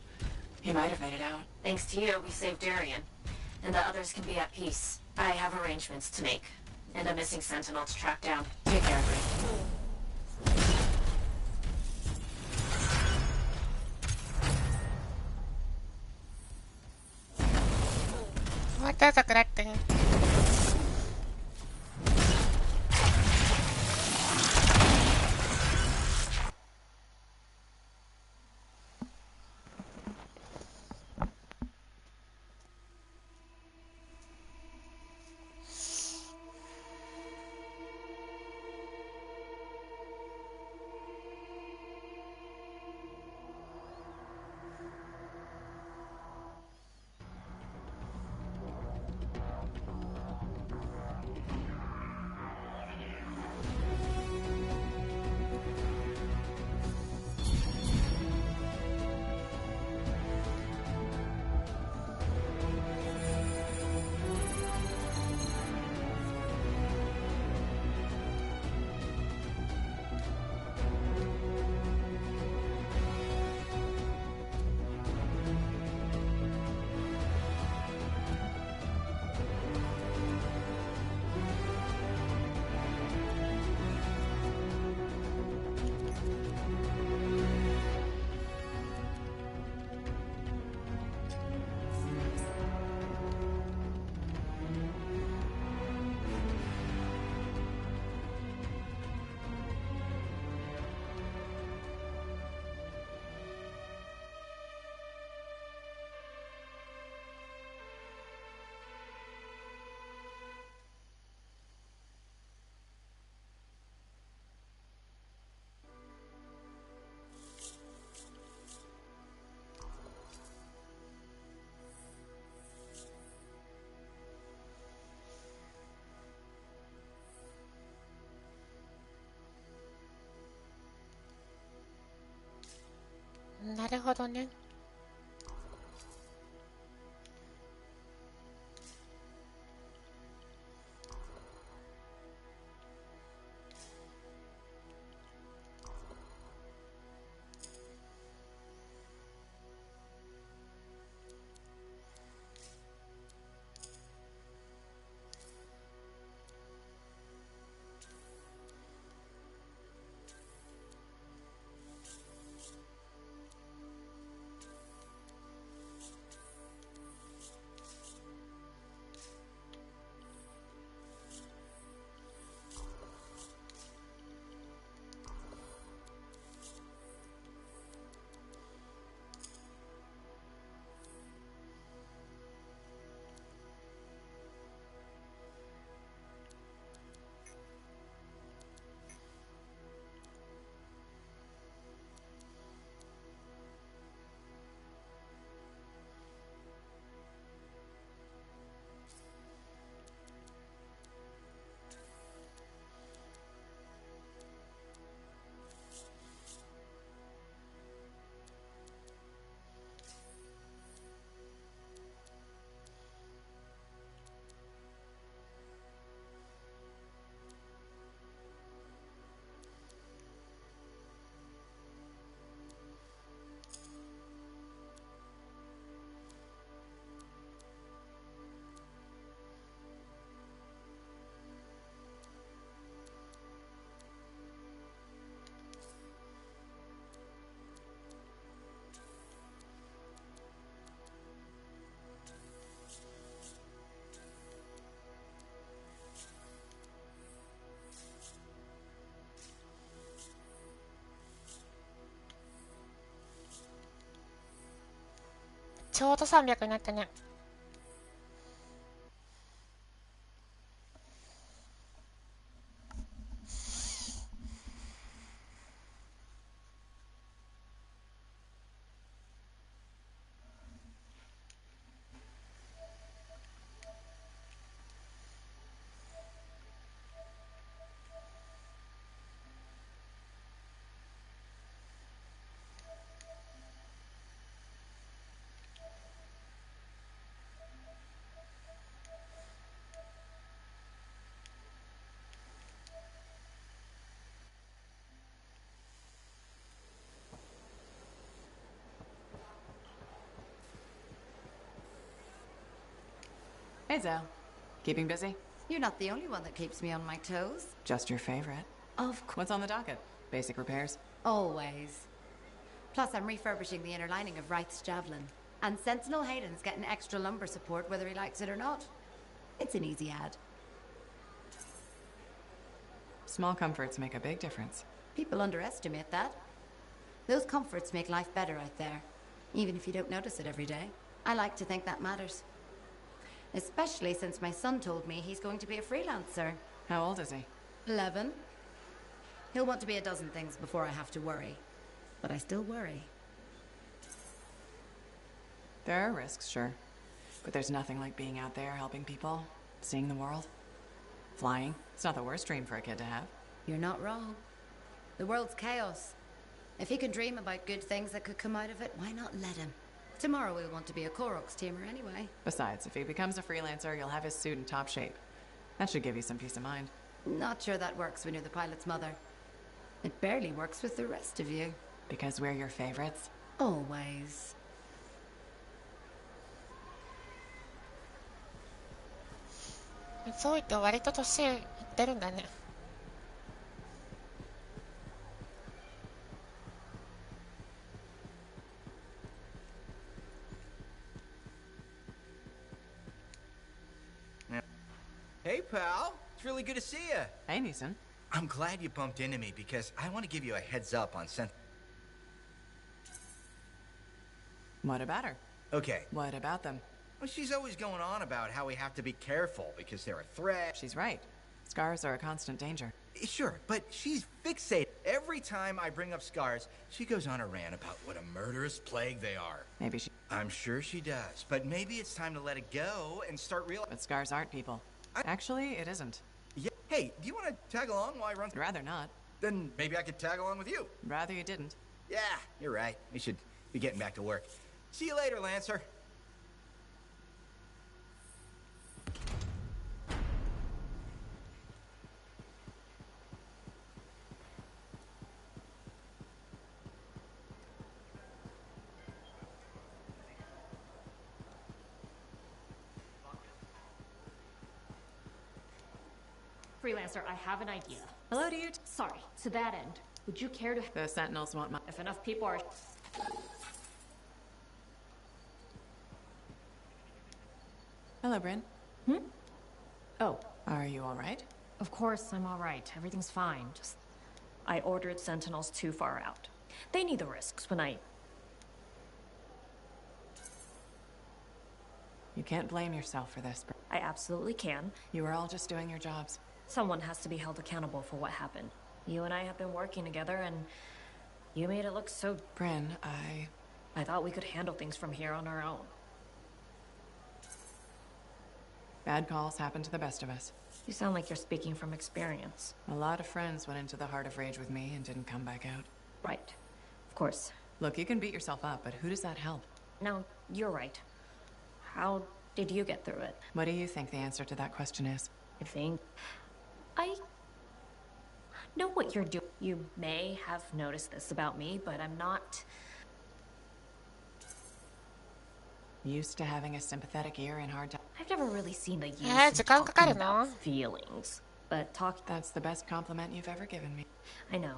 He might have made it out. Thanks to you, we saved Darien. and the others can be at peace. I have arrangements to make, and a missing sentinel to track down. Take care, Bree. また桜ってん。なるほどね。ちょうど300になったね。Hey, Zell. Keeping busy? You're not the only one that keeps me on my toes. Just your favorite. Of course. What's on the docket? Basic repairs? Always. Plus, I'm refurbishing the inner lining of Wraith's Javelin. And Sentinel Hayden's getting extra lumbar support whether he likes it or not. It's an easy ad. Small comforts make a big difference. People underestimate that. Those comforts make life better out there, even if you don't notice it every day. I like to think that matters. Especially since my son told me he's going to be a freelancer. How old is he? 11. He'll want to be a dozen things before I have to worry. But I still worry. There are risks, sure. But there's nothing like being out there helping people, seeing the world. Flying. It's not the worst dream for a kid to have. You're not wrong. The world's chaos. If he can dream about good things that could come out of it, why not let him? Tomorrow we'll want to be a Koroks teamer anyway. Besides, if he becomes a freelancer, you'll have his suit in top shape. That should give you some peace of mind. Not sure that works when you're the pilot's mother. It barely works with the rest of you. Because we're your favorites? Always. そう言って割と年いってるんだね。Hey, pal. It's really good to see you. Hey, Neeson. I'm glad you bumped into me because I want to give you a heads up on What about her? Okay. What about them? Well, she's always going on about how we have to be careful because they're a threat. She's right. Scars are a constant danger. Sure, but she's fixated. Every time I bring up scars, she goes on a rant about what a murderous plague they are. Maybe she... I'm sure she does, but maybe it's time to let it go and start realizing... But scars aren't people. Actually, it isn't. Yeah. Hey, do you want to tag along while I run? Rather not. Then maybe I could tag along with you. Rather you didn't. Yeah, you're right. We should be getting back to work. See you later, Lancer. Freelancer, I have an idea. Hello to you. Sorry, to that end, would you care to... The Sentinels want my... If enough people are... Hello, Bryn. Oh. Are you all right? Of course, I'm all right. Everything's fine. Just... I ordered Sentinels too far out. They need the risks when I... You can't blame yourself for this, Bryn. I absolutely can. You were all just doing your jobs. Someone has to be held accountable for what happened. You and I have been working together, and you made it look so... Bryn, I thought we could handle things from here on our own. Bad calls happen to the best of us. You sound like you're speaking from experience. A lot of friends went into the Heart of Rage with me and didn't come back out. Right. Of course. Look, you can beat yourself up, but who does that help? No, you're right. How did you get through it? What do you think the answer to that question is? I think... I know what you're doing. You may have noticed this about me, but I'm not... Used to having a sympathetic ear in hard times. I've never really seen the use時間かかるの? of feelings. But talk... That's the best compliment you've ever given me. I know.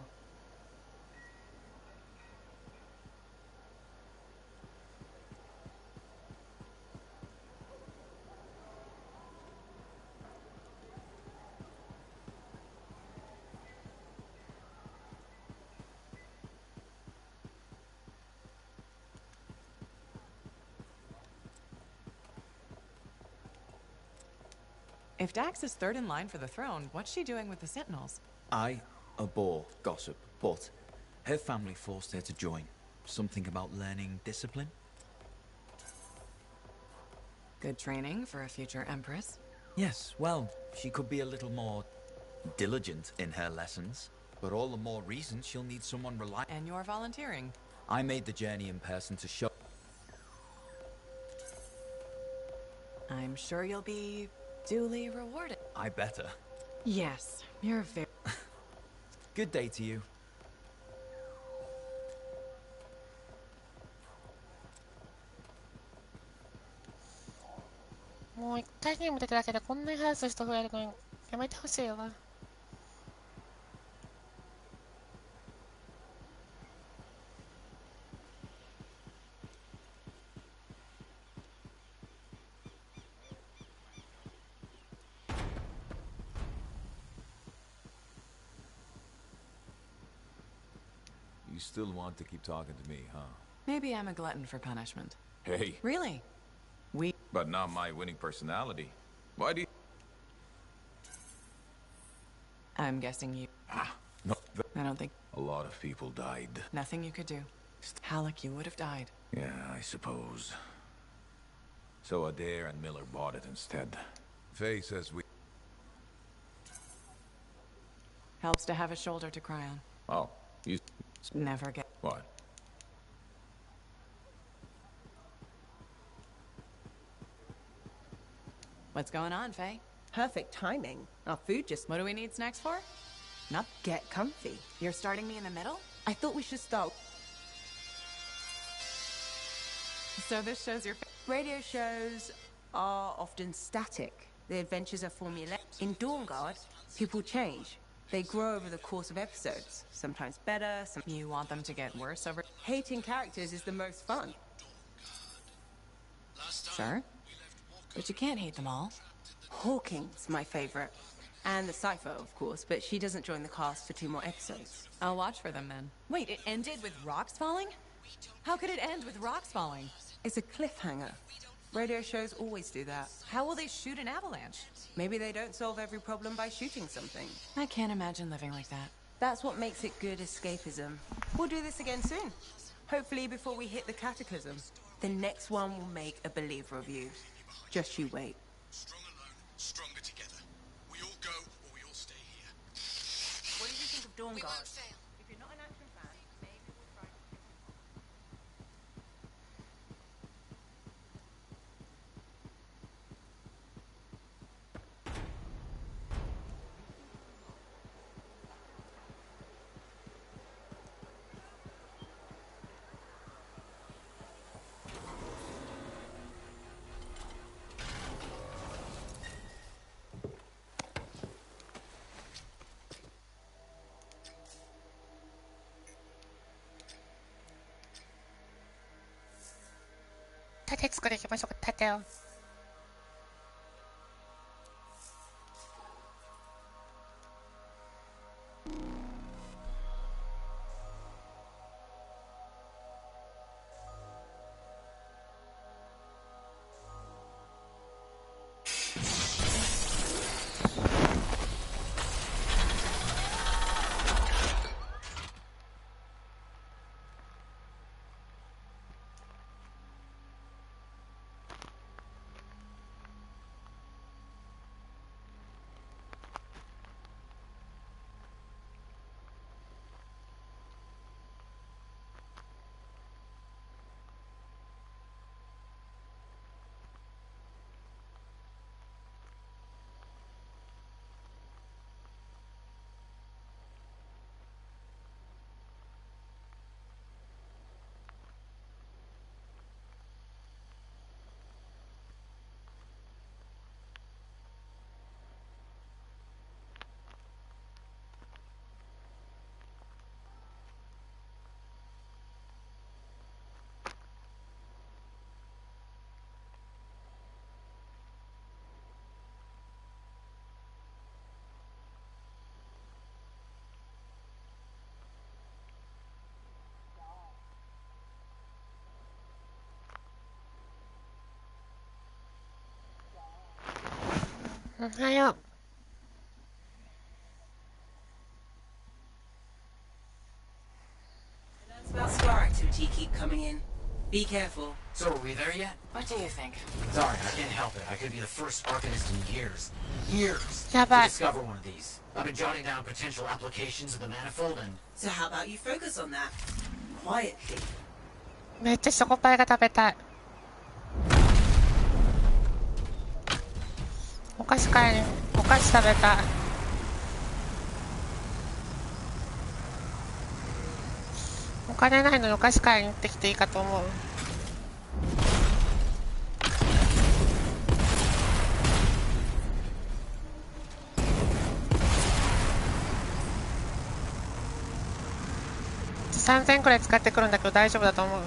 If Dax is third in line for the throne, what's she doing with the Sentinels? I abhor gossip, but her family forced her to join. Something about learning discipline? Good training for a future Empress. Yes, well, she could be a little more diligent in her lessons, but all the more reason she'll need someone reliable. And you're volunteering. I made the journey in person to show. I'm sure you'll be duly rewarded. I better. Yes, you're very... Good day to you. もう一回ゲーム出ただけでこんなに話す人増えるのにやめてほしいよな。You still want to keep talking to me, huh? Maybe I'm a glutton for punishment. Hey. Really? But not my winning personality. Why do you... I'm guessing you... No. I don't think... A lot of people died. Nothing you could do. Halleck, you would have died. Yeah, I suppose. So Adair and Miller bought it instead. Faye says we... Helps to have a shoulder to cry on. Oh, you... Never get... What? What's going on, Faye? Perfect timing. Our food just... What do we need snacks for? Not get comfy. You're starting me in the middle? I thought we should start... So this shows your... Radio shows are often static. The adventures are formulaic. In Dawn Guard, people change. They grow over the course of episodes. Sometimes better, some... You want them to get worse over... Hating characters is the most fun. Sure. But you can't hate them all. Hawking's my favorite. And the Cypher, of course, but she doesn't join the cast for 2 more episodes. I'll watch for them then. Wait, it ended with rocks falling? How could it end with rocks falling? It's a cliffhanger. Radio shows always do that. How will they shoot an avalanche? Maybe they don't solve every problem by shooting something. I can't imagine living like that. That's what makes it good escapism. We'll do this again soon. Hopefully before we hit the cataclysm. The next one will make a believer of you. Just you wait. Strong alone, stronger together. We all go or we all stay here. What did you think of Dawn Guard? If you're not an action fan, maybe we'll try...盾作りいきましょうか、盾を。おはよう。About scar activity keep coming in. Be careful. So are we there yet? What do you think? Sorry, I can't help it. I could be the first arcanist in years toやばい。 discover one of these. I've been jotting down potential applications of the manifold and... So how about you focus on that? Quietly. めっちゃチョコパイが食べたい。お菓子買いに、お菓子食べたい。お金ないのにお菓子買いに行ってきていいかと思う。3000くらい使ってくるんだけど大丈夫だと思う。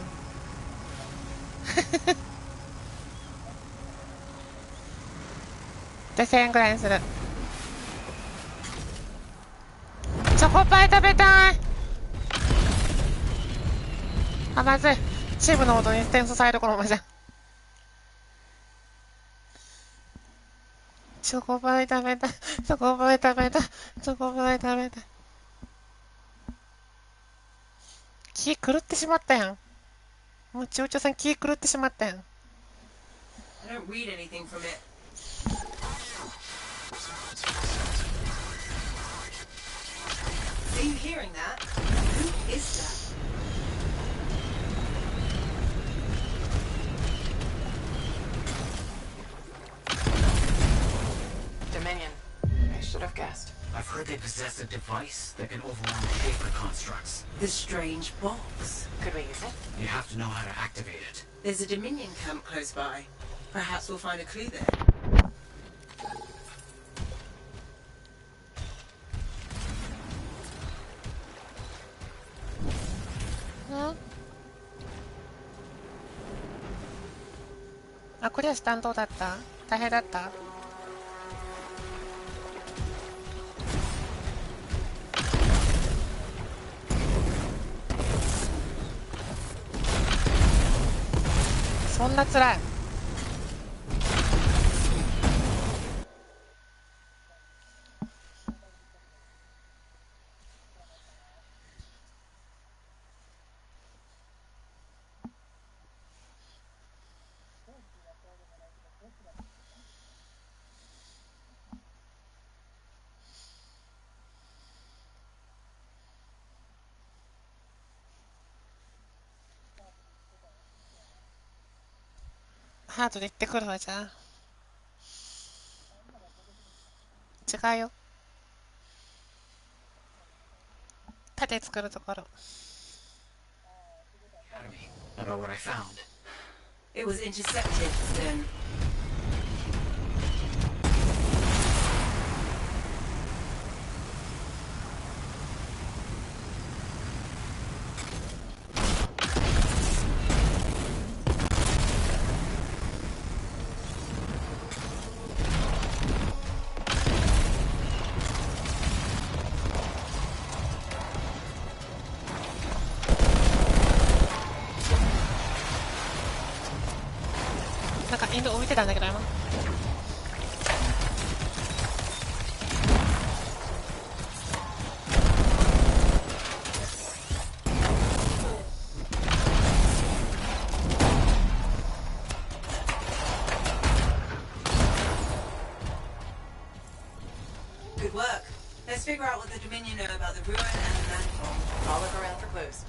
で1000円くらいにする。チョコパイ食べたい。あ、まずい。チームの音に転送される頃まじゃん。チョコパイ食べたい。チョコパイ食べたい。チョコパイ食べたい。気狂ってしまったやん。もうちおちょさん気狂ってしまったやん。I don't read anything from it. Are you hearing that? Who is that? Dominion. I should have guessed. I've heard they possess a device that can overwhelm Shaper constructs. This strange box. Could we use it? You have to know how to activate it. There's a Dominion camp close by. Perhaps we'll find a clue there. Huh? あ、クリアしたんどうだった？大変だった？そんな辛い。ハードで行ってくるわ。じゃあ違うよ。盾作るところ。About what I found. It was intercepted then. Good work. Let's figure out what the Dominion know about the ruin and the manifold. I'll look around for clues.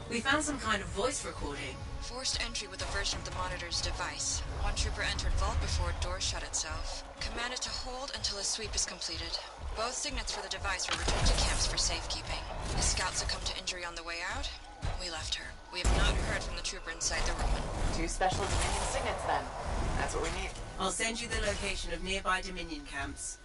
We found some kind of voice recording. Forced entry with a version of the monitor's device. One trooper entered vault before a door shut itself. Commanded to hold until a sweep is completed. Both signets for the device were returned to camps for safekeeping. The scout succumbed to injury on the way out. We left her. We have not heard from the trooper inside the ruin. 2 special Dominion signets then. That's what we need. I'll send you the location of nearby Dominion camps.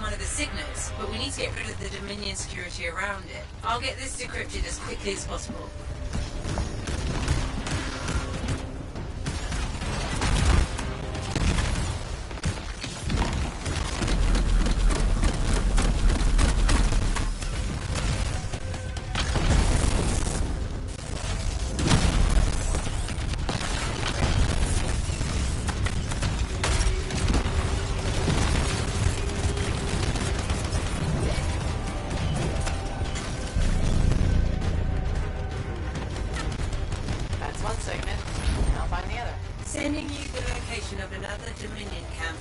down one of the signals, but we need to get rid of the Dominion security around it. I'll get this decrypted as quickly as possible. Sending you the location of another Dominion camp.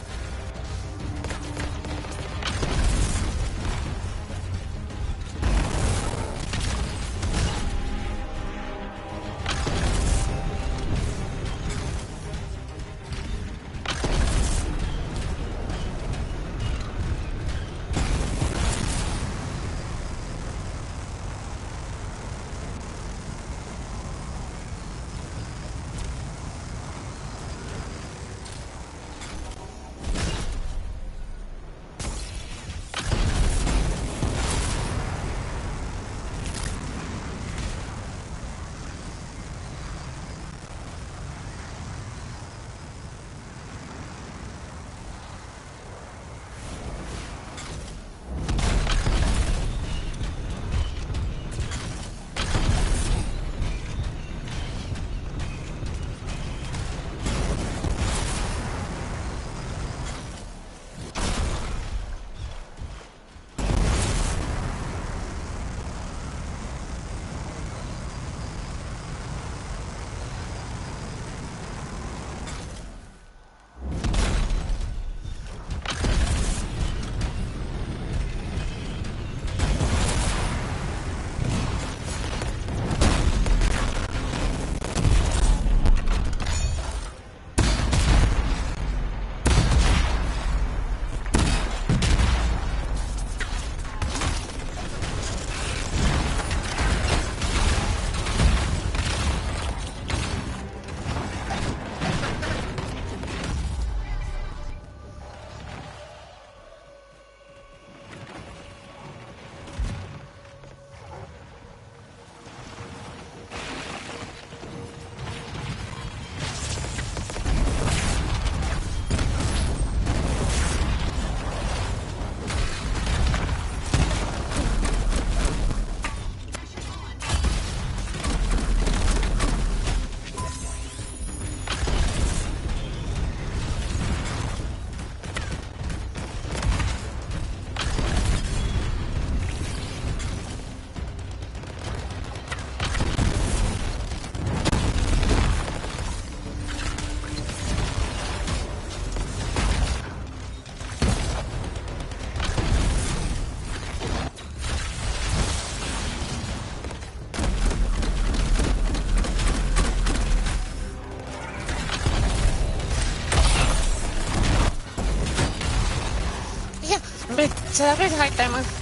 めっちゃダメージ入ってます。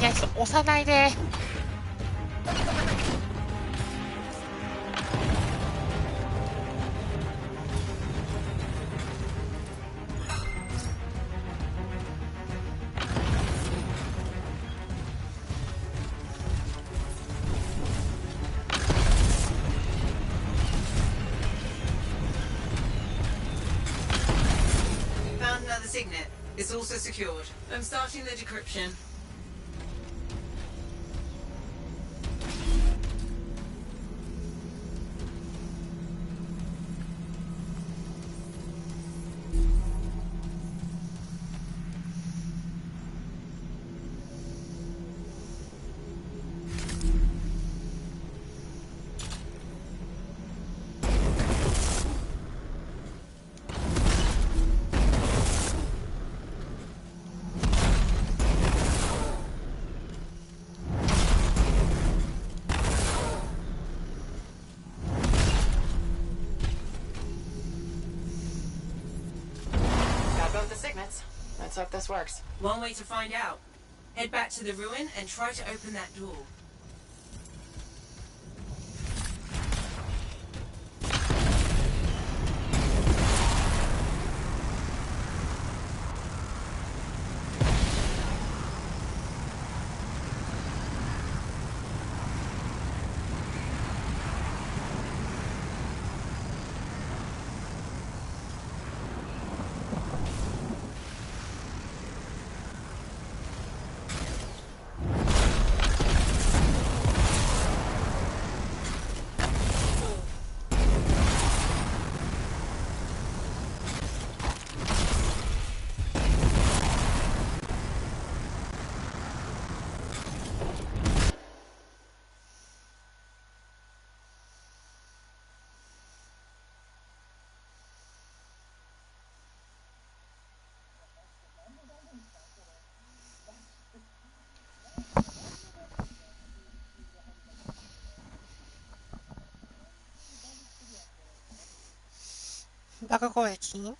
いや、押さないで。Signet. It's also secured. I'm starting the decryption. got both the signets. Let's hope this works. One way to find out. Head back to the ruin and try to open that door.バグ攻撃。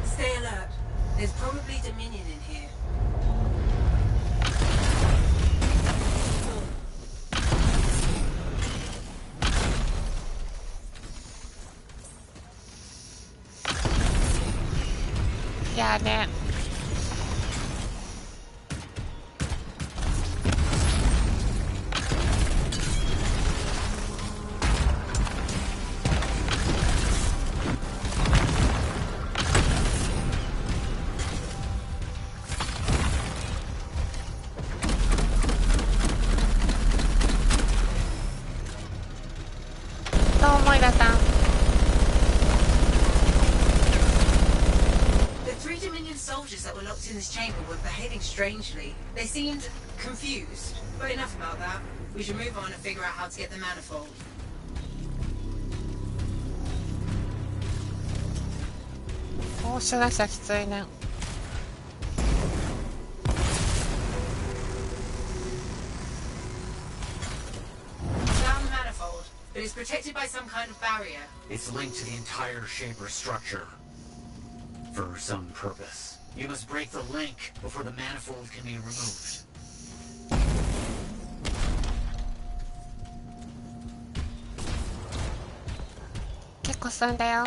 Stay alert. There's probably Dominion in here. Yeah, man. In this chamber were behaving strangely. They seemed confused. But enough about that. We should move on and figure out how to get the manifold. 報酬なしはきついね。Found the manifold, but it's protected by some kind of barrier. It's linked to the entire Shaper structure. For some purpose. You must break the link before the manifold can be removed. It's quite slowだよ。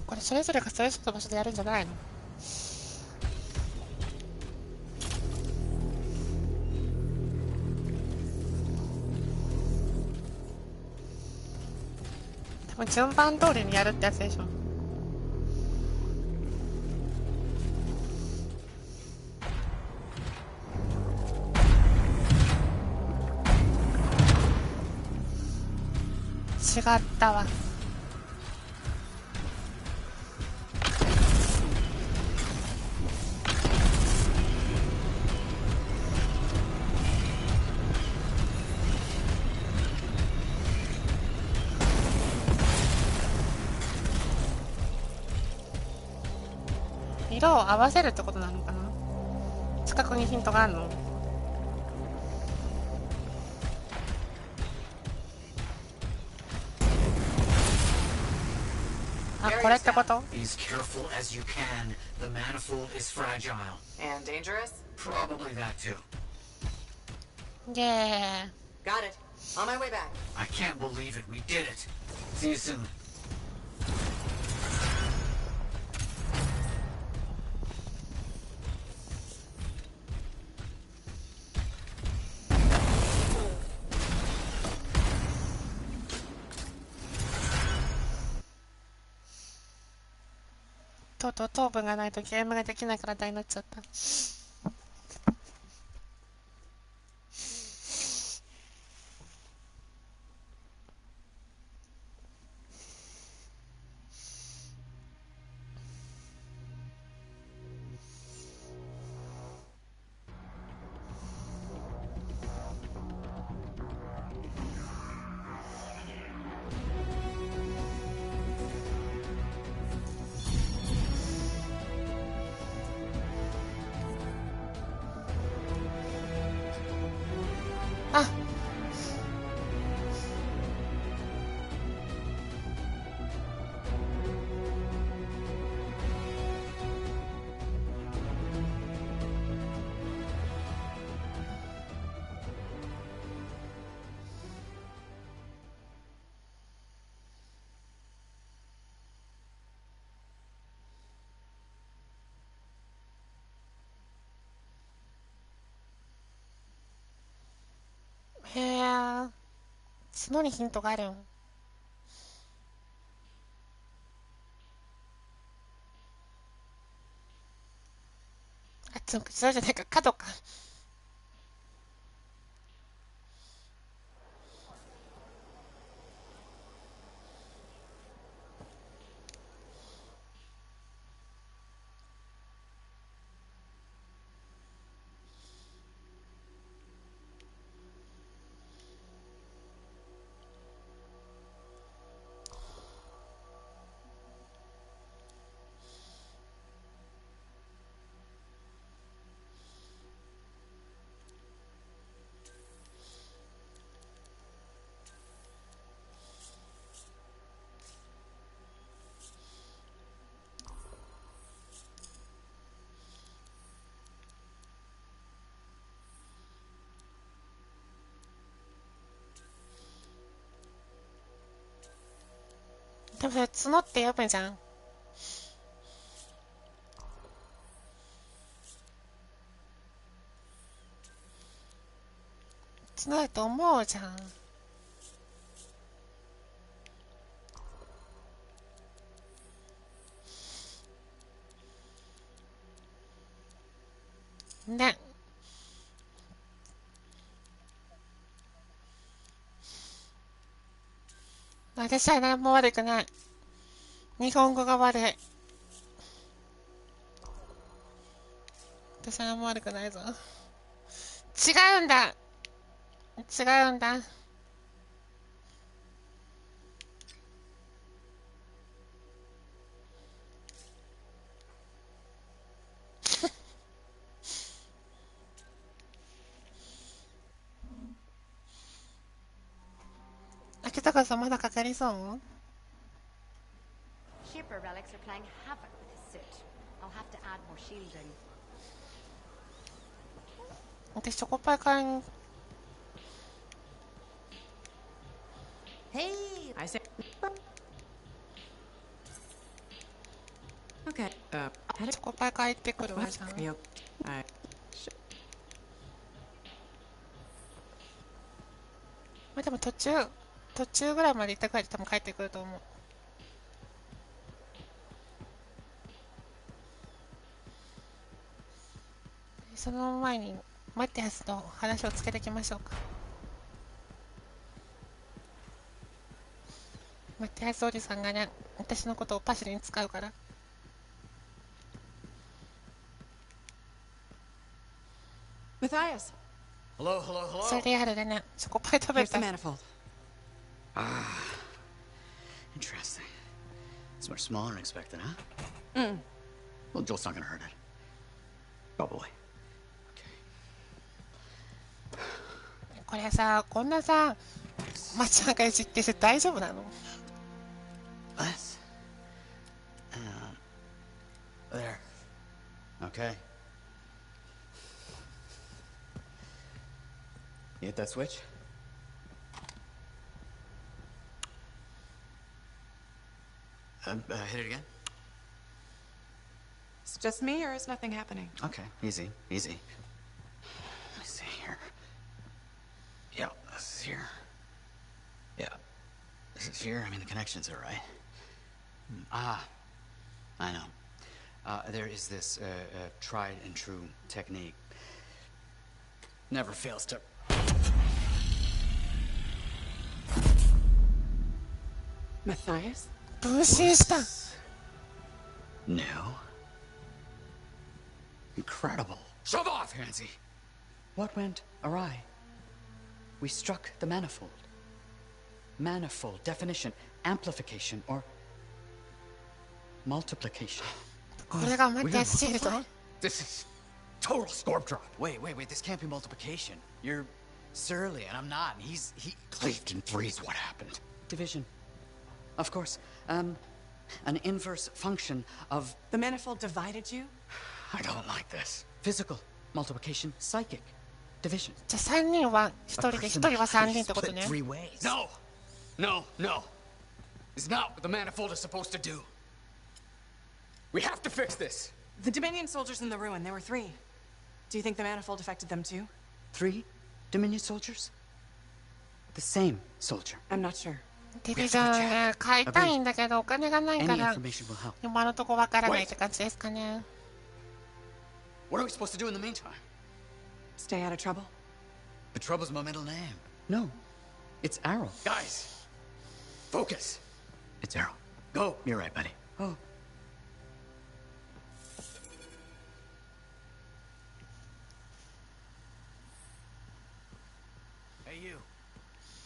これそれぞれがそれぞれの場所でやるんじゃないの？多分順番通りにやるってやつでしょ。違ったわ。色を合わせるってことなのかな？近くにヒントがあるの？あ、これってこと？ Be as careful as you can. The manifold is fragile. And dangerous? Probably that too. Yeah. Got it. On my way back. I can't believe it. We did it. See you soon. とうとう糖分がないとゲームができない体になっちゃった。あ、へえ、角にヒントがあるん。あ、角じゃないか、角か。でもそれ角って読むじゃん。角だと思うじゃん。ね。私は何も悪くない。日本語が悪い。私は何も悪くないぞ。違うんだ。違うんだ。秋高さんまだかかりそう？ Shipper relics are playing havoc with his suit. I'll have to add more shielding. 私チョコパイ買いに。Hey! I say. Okay. チョコパイ買いってくるわじゃん。I. まあでも途中ぐらいまで行ったくらいで多分帰ってくると思う。その前にマティアスと話をつけていきましょうか。マティアスおじさんがね、私のことをパシリに使うから。Matthias. Hello, hello, hello. それリアルでね、チョコパイ食べ Here's the た。 manifold. Ah, interesting. It's much smaller than expected, huh? Well, Joel's not gonna hurt it. Oh boy. これさ、こんなさ、街中いじってて大丈夫なの？ Less. There. Okay. You hit that switch? Hit it again. It's just me, or is nothing happening? Okay, easy, easy. Let me see here. Yeah, this is here. Yeah, this is here. I mean, the connections are right. I know. There is this tried and true technique. Never fails to. Matthias? 分身した。No. Incredible. Shove off, Hansy. What went awry? We struck the manifold. Manifold, definition, amplification, or multiplication. これがマティアスシールド。 This is total scorp drop. Wait. This can't be multiplication. You're surly, and I'm not. He cleaved in threes. What happened? Division. Of course. An inverse function of... The manifold divided you? I don't like this. Physical. Multiplication. Psychic. Division. じゃあ3人は1人で1人は3人ってことね。 Three ways. No. It's not what the manifold is supposed to do. We have to fix this. The Dominion soldiers in the ruin, there were 3. Do you think the manifold affected them too? 3 Dominion soldiers? The same soldier. I'm not sure. ディビジョンね、買いたいんだけどお金がないか Any ら information will help. 今のとこわからないって感じですかね。 What are we supposed to do in the meantime? Stay out of trouble? The trouble's my middle name. No. It's Arrow. Guys! Focus! It's Arrow. Go! You're right, buddy. Oh. Hey, you.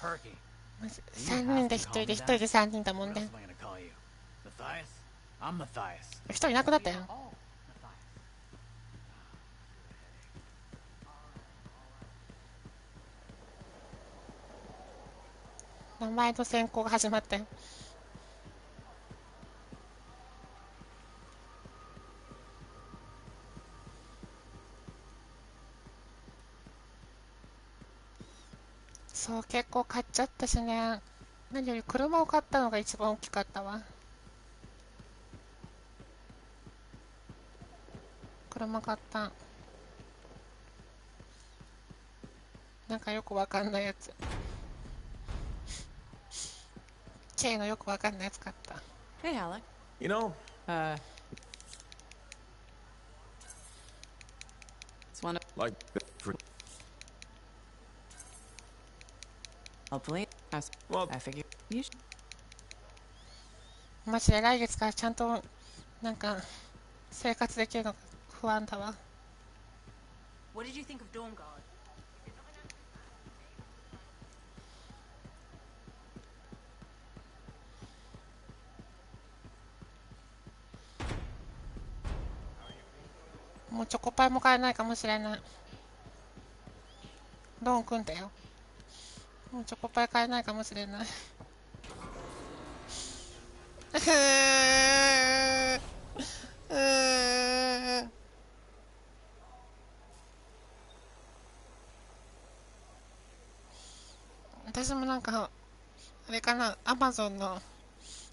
Perky. 3人で1人で1人で3人だもんね。 What am I gonna call you? Matthias? I'm Matthias. 1人いなくなったよ。名前の選考が始まったよ。そう、結構買っちゃったしね。何より車を買ったのが一番大きかったわ。車買った。なんかよくわかんないやつ。K のよくわかんないやつ買った。Hey, Alec. You know, it's one of... like... Hopefully, well, I figure you should... マジで来月からちゃんとなんか生活できるのが不安だわ。What did you think of Dawn Guard? もうチョコパイも買えないかもしれない。ドンくんだよ。もうチョコパイ買えないかもしれない。私もなんかあれかな、アマゾンの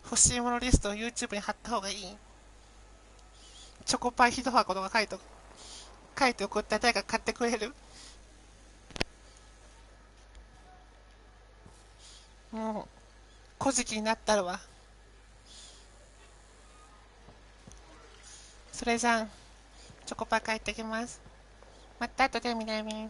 欲しいものリストを YouTube に貼った方がいい。チョコパイ1箱とか書いて送ったら誰か買ってくれる？もう小じきになったるわ。それじゃあチョコパイ帰ってきます。また後でみなみ。